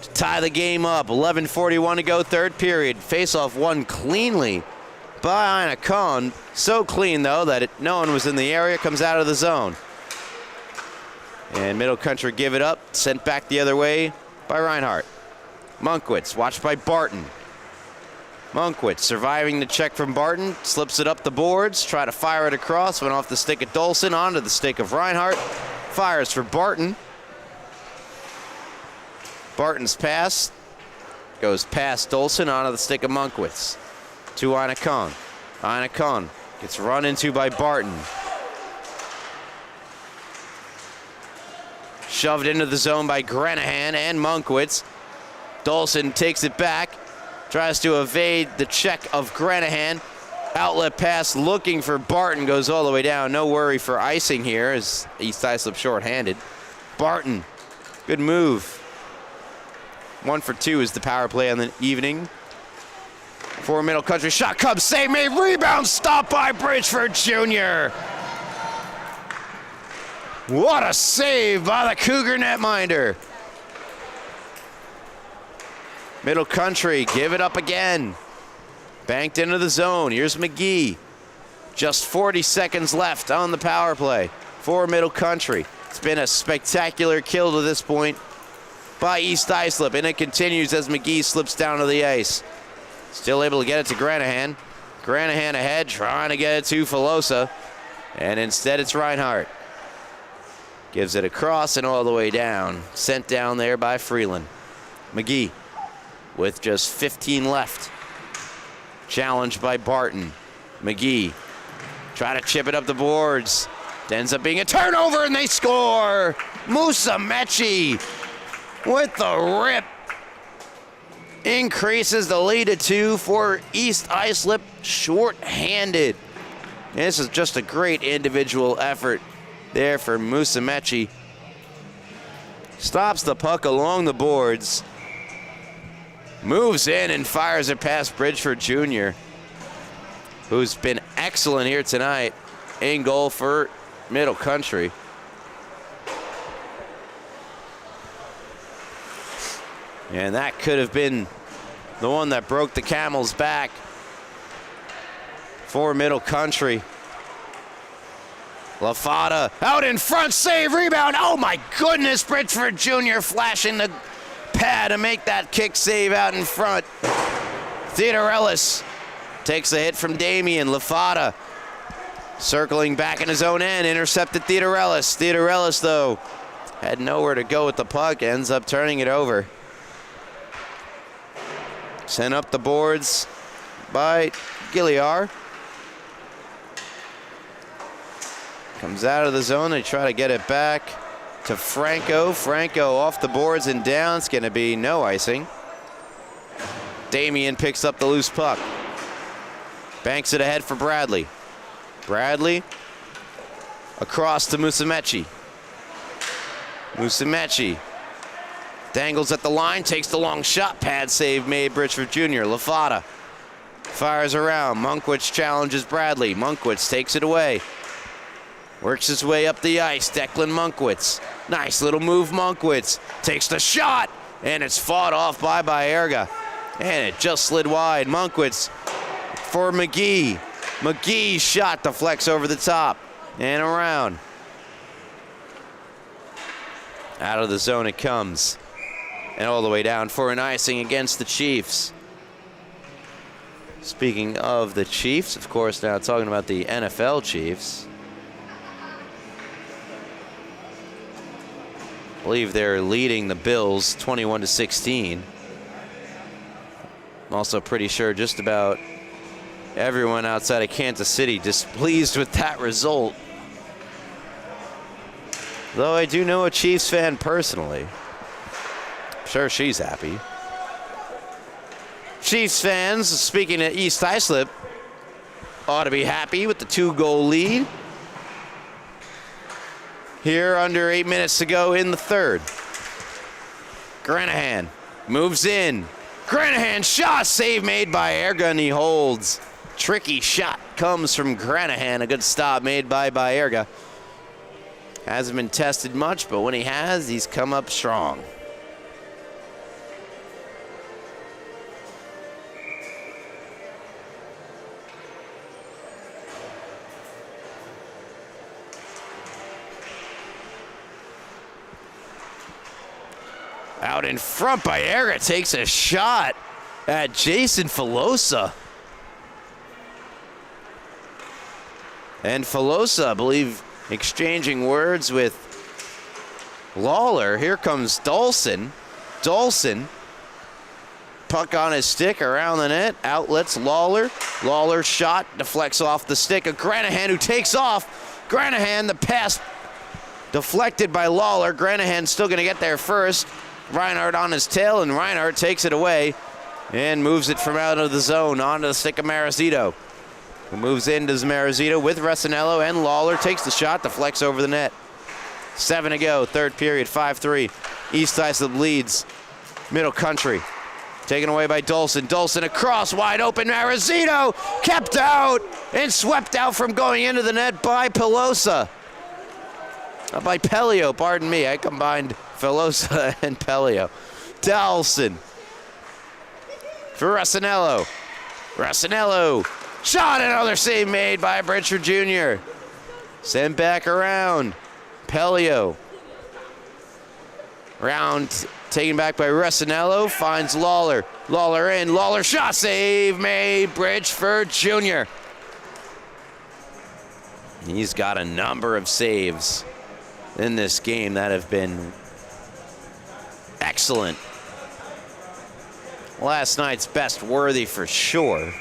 to tie the game up. 11:41 to go, 3rd period. Face-off won cleanly by Ina Kohn. So clean, though, that no one was in the area. Comes out of the zone. And Middle Country give it up. Sent back the other way by Reinhardt. Monkwitz, watched by Barton. Monkwitz surviving the check from Barton. Slips it up the boards. Try to fire it across. Went off the stick of Dolson onto the stick of Reinhardt. Fires for Barton. Barton's pass goes past Dolson onto the stick of Monkwitz. To Ina Kohn. Ina Kohn gets run into by Barton. Shoved into the zone by Granahan and Monkwitz. Dolson takes it back. Tries to evade the check of Granahan. Outlet pass looking for Barton. Goes all the way down. No worry for icing here as East Islip shorthanded. Barton, good move. 1 for 2 is the power play on the evening. For Middle Country. Shot comes, save made, rebound stopped by Bridgeford Jr. What a save by the Cougar netminder. Middle Country, give it up again. Banked into the zone. Here's McGee. Just 40 seconds left on the power play for Middle Country. It's been a spectacular kill to this point by East Islip, and it continues as McGee slips down to the ice. Still able to get it to Granahan. Granahan ahead, trying to get it to Filosa, and instead it's Reinhardt. Gives it across and all the way down. Sent down there by Freeland. McGee with just 15 left. Challenged by Barton. McGee Try to chip it up the boards. It ends up being a turnover, and they score! Musumeci with the rip. Increases the lead to 2 for East Islip, short-handed. This is just a great individual effort there for Musumeci. Stops the puck along the boards. Moves in and fires it past Bridgeford Jr., who's been excellent here tonight in goal for Middle Country. And that could have been the one that broke the camel's back for Middle Country. LaFada out in front, save, rebound. Oh my goodness, Bridgeford Jr. flashing the pad to make that kick save out in front. Theodorellis takes a hit from Damian. LaFada circling back in his own end, intercepted Theodorellis. Theodorellis, though, had nowhere to go with the puck, ends up turning it over. Sent up the boards by Gilliar. Comes out of the zone, they try to get it back to Franco. Franco off the boards and down. It's going to be no icing. Damian picks up the loose puck. Banks it ahead for Bradley. Bradley across to Musumeci. Musumeci dangles at the line, takes the long shot. Pad save made, Bridgeford Jr. LaFada fires around. Monkwitz challenges Bradley. Monkwitz takes it away. Works his way up the ice. Declan Monkwitz. Nice little move, Monkwitz. Takes the shot, and it's fought off by Baerga. And it just slid wide. Monkwitz for McGee. McGee's shot deflects over the top and around. Out of the zone it comes. And all the way down for an icing against the Chiefs. Speaking of the Chiefs, of course, now talking about the NFL Chiefs. I believe they're leading the Bills 21-16. I'm also pretty sure just about everyone outside of Kansas City displeased with that result. Though I do know a Chiefs fan personally. I'm sure she's happy. Chiefs fans, speaking of East Islip, ought to be happy with the 2-goal lead. Here under 8 minutes to go in the third. Granahan moves in. Granahan shot, save made by Baerga, and he holds. Tricky shot comes from Granahan. A good stop made by Baerga. Hasn't been tested much, but when he has, he's come up strong. Out in front, Baerga takes a shot at Jason Filosa. And Filosa, I believe, exchanging words with Lawler. Here comes Dawson. Dawson, puck on his stick around the net. Outlets Lawler. Lawler's shot deflects off the stick of Granahan, who takes off. Granahan, the pass deflected by Lawler. Granahan still going to get there first. Reinhardt on his tail, and Reinhardt takes it away and moves it from out of the zone onto the stick of Marizito, who moves into Marizito with Resinello, and Lawler takes the shot, deflects over the net. 7 to go, third period, 5-3. East Islip leads Middle Country. Taken away by Dolson. Dolson across, wide open. Marizito kept out and swept out from going into the net by Pelosa. By Pelio, pardon me. I combined Filosa and Pelio. Dolson for Resinello. Resinello shot, another save made by Bridgeford Jr. Sent back around. Pelio. Round taken back by Resinello. Finds Lawler. Lawler in. Lawler shot, save made. Bridgeford Jr. He's got a number of saves in this game that have been excellent. Last night's best worthy for sure.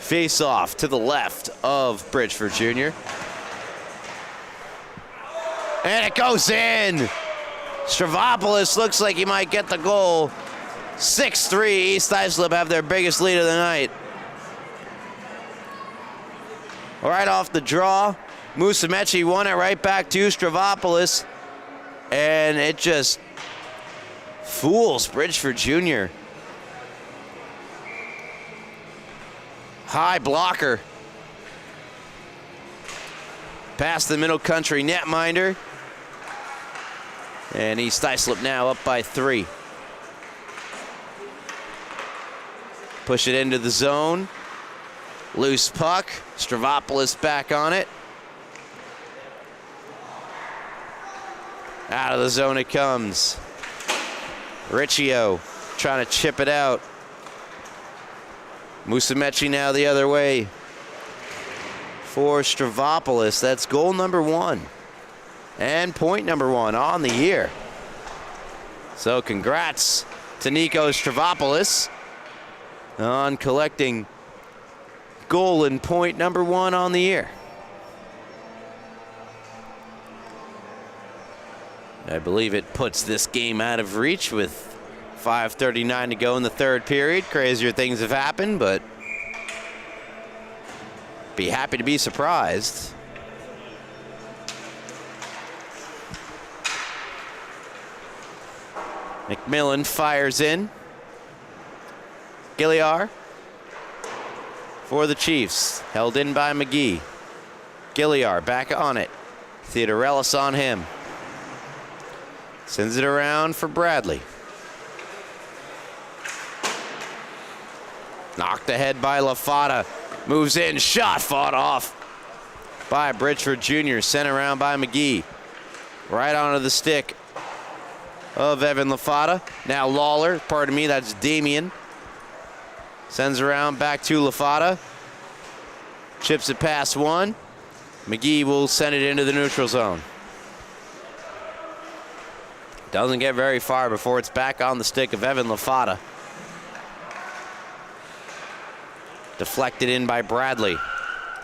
Face off to the left of Bridgeford Jr. And it goes in. Stravopoulos looks like he might get the goal. 6-3, East Islip have their biggest lead of the night. Right off the draw, Musumeci won it right back to Stravopoulos. And it just fools Bridgeford Jr. High blocker. Past the middle country netminder. And East Islip now up by 3. Push it into the zone. Loose puck. Stravopoulos back on it. Out of the zone it comes. Riccio trying to chip it out. Musumeci now the other way for Stravopoulos. That's goal number 1 and point number 1 on the year. So congrats to Nico Stravopoulos on collecting goal and point number 1 on the year. I believe it puts this game out of reach with 5:39 to go in the third period. Crazier things have happened, but be happy to be surprised. McMillan fires in. Gilliar for the Chiefs. Held in by McGee. Gilliar back on it. Theodorelis on him. Sends it around for Bradley. Knocked ahead by LaFata. Moves in, shot fought off by Bridgeford Jr. Sent around by McGee. Right onto the stick of Evan LaFata. Now Lawler, pardon me, that's Damien. Sends around back to LaFata. Chips it past one. McGee will send it into the neutral zone. Doesn't get very far before it's back on the stick of Evan LaFata. Deflected in by Bradley.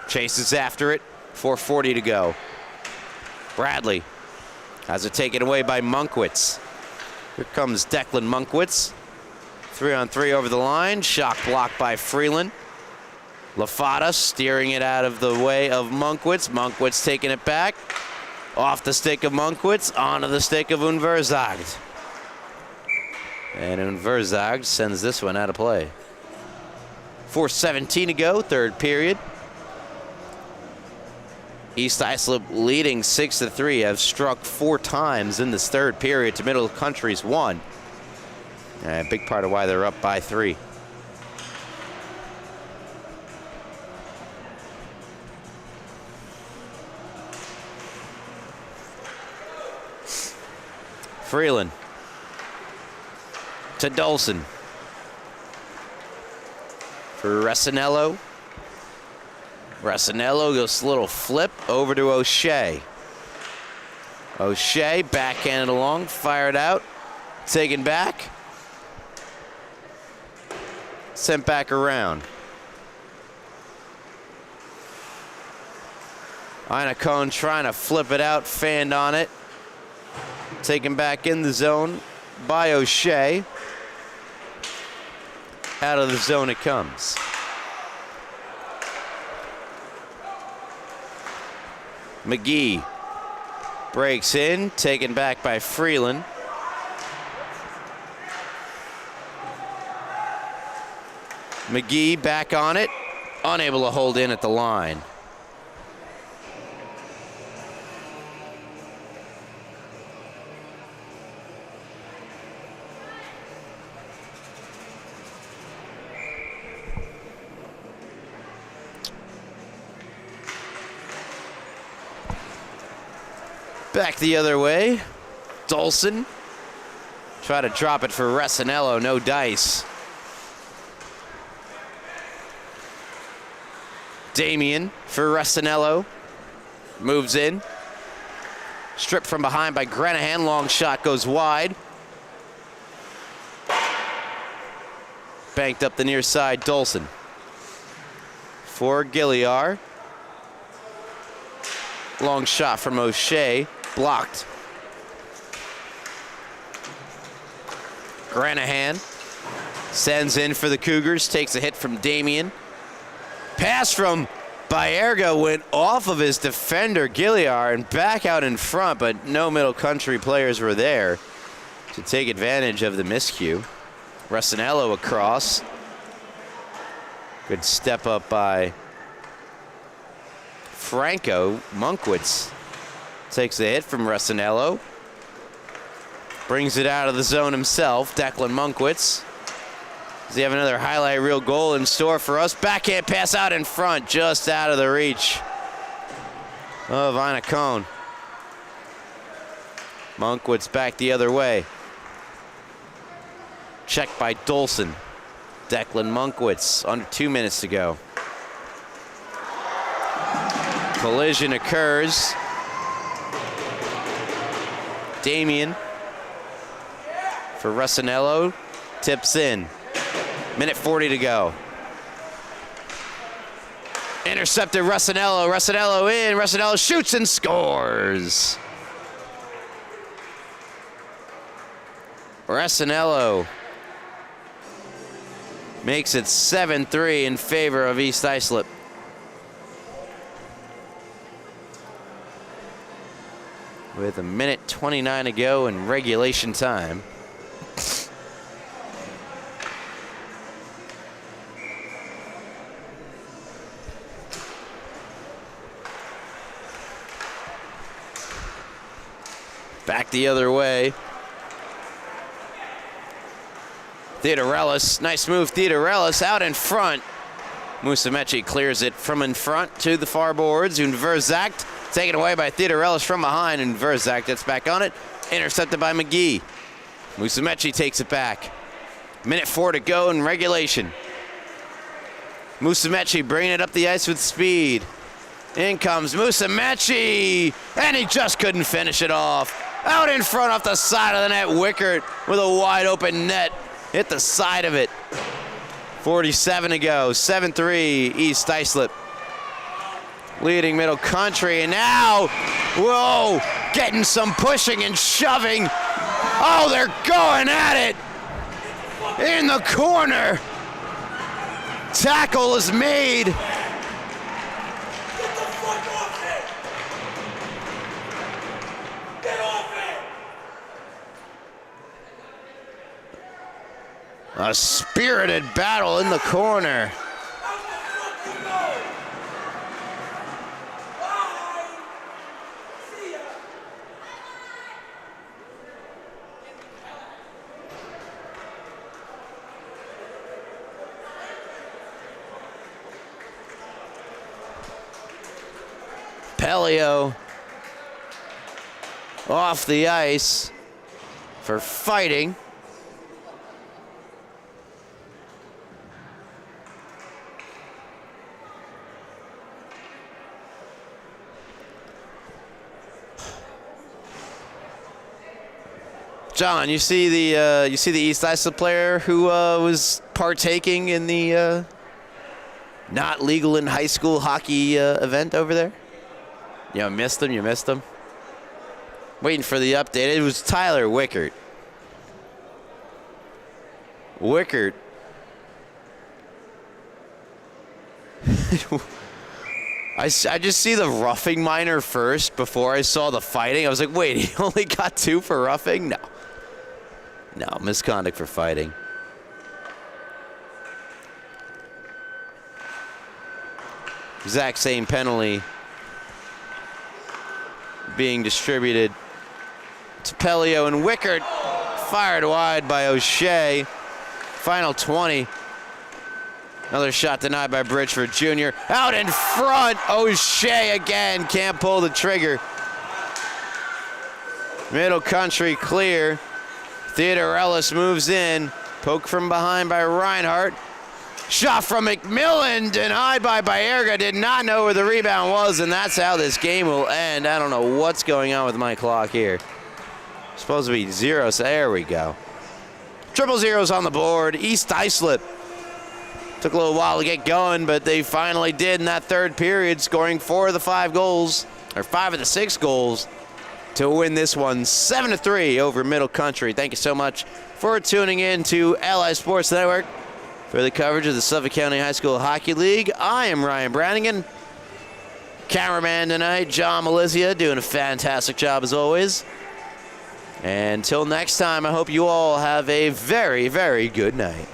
Chases after it. 4:40 to go. Bradley has it taken away by Munkwitz. Here comes Declan Munkwitz. 3-on-3 over the line. Shock block by Freeland. LaFata steering it out of the way of Munkwitz. Munkwitz taking it back. Off the stick of Munkwitz, onto the stick of Unverzagt. And Unverzagt sends this one out of play. 4:17 to go, third period. East Islip leading 6-3, have struck 4 times in this third period to Middle Country's 1. And a big part of why they're up by 3. Freeland to Dolson for Resinello. Resinello goes a little flip over to O'Shea. O'Shea backhanded along, fired out, taken back, sent back around. Inacone trying to flip it out, fanned on it. Taken back in the zone by O'Shea. Out of the zone it comes. McGee breaks in, taken back by Freeland. McGee back on it, unable to hold in at the line. Back the other way. Dolson. Try to drop it for Resinello. No dice. Damien for Resinello. Moves in. Stripped from behind by Grenahan. Long shot goes wide. Banked up the near side, Dolson. for Gilliar. Long shot from O'Shea, blocked. Granahan sends in for the Cougars, takes a hit from Damien. Pass from Baerga went off of his defender, Gilliar, and back out in front, but no Middle Country players were there to take advantage of the miscue. Russinello across. Good step up by Franco. Monkwitz takes a hit from Russinello. Brings it out of the zone himself, Declan Monkwitz. Does he have another highlight reel goal in store for us? Backhand pass out in front, just out of the reach of Inacone. Monkwitz back the other way. Check by Dolson. Declan Monkwitz, under 2 minutes to go. Collision occurs. Damien for Russinello, tips in. Minute 40 to go. Intercepted Russinello. Russinello in. Russinello shoots and scores. Russinello makes it 7-3 in favor of East Islip. With a minute 29 to go in regulation time. Back the other way. Theodorellis, nice move, Theodorellis out in front. Musumeci clears it from in front to the far boards. And Verzakt taken away by Theodorellis from behind, and Verzakt gets back on it. Intercepted by McGee. Musumeci takes it back. Minute 4 to go in regulation. Musumeci bringing it up the ice with speed. In comes Musumeci, and he just couldn't finish it off. Out in front off the side of the net, Wickert with a wide open net. Hit the side of it. 47 to go, 7-3 East Islip. Leading Middle Country, and now, whoa, getting some pushing and shoving. Oh, they're going at it. In the corner. Tackle is made. A spirited battle in the corner. Pelio off the ice for fighting. John, you see the East Islip player who was partaking in the not legal in high school hockey event over there? You missed him. You missed him. Waiting for the update. It was Tyler Wickert. Wickert. I just see the roughing minor first before I saw the fighting. I was like, wait, he only got 2 for roughing? No, misconduct for fighting. Exact same penalty being distributed to Pelio, and Wickert fired wide by O'Shea. Final 20. Another shot denied by Bridgeford Jr. Out in front, O'Shea again can't pull the trigger. Middle Country clear. Theodorellis moves in. Poke from behind by Reinhardt. Shot from McMillan, denied by Baerga. Did not know where the rebound was, and that's how this game will end. I don't know what's going on with my clock here. Supposed to be 0, so there we go. 0-0s on the board. East Islip Took a little while to get going, but they finally did in that third period, scoring 4 of the 5 goals, or 5 of the 6 goals, to win this one 7-3 over Middle Country. Thank you so much for tuning in to LI Sports Network for the coverage of the Suffolk County High School Hockey League. I am Ryan Brannigan. Cameraman tonight, John Malizia, doing a fantastic job as always. And until next time, I hope you all have a very, very good night.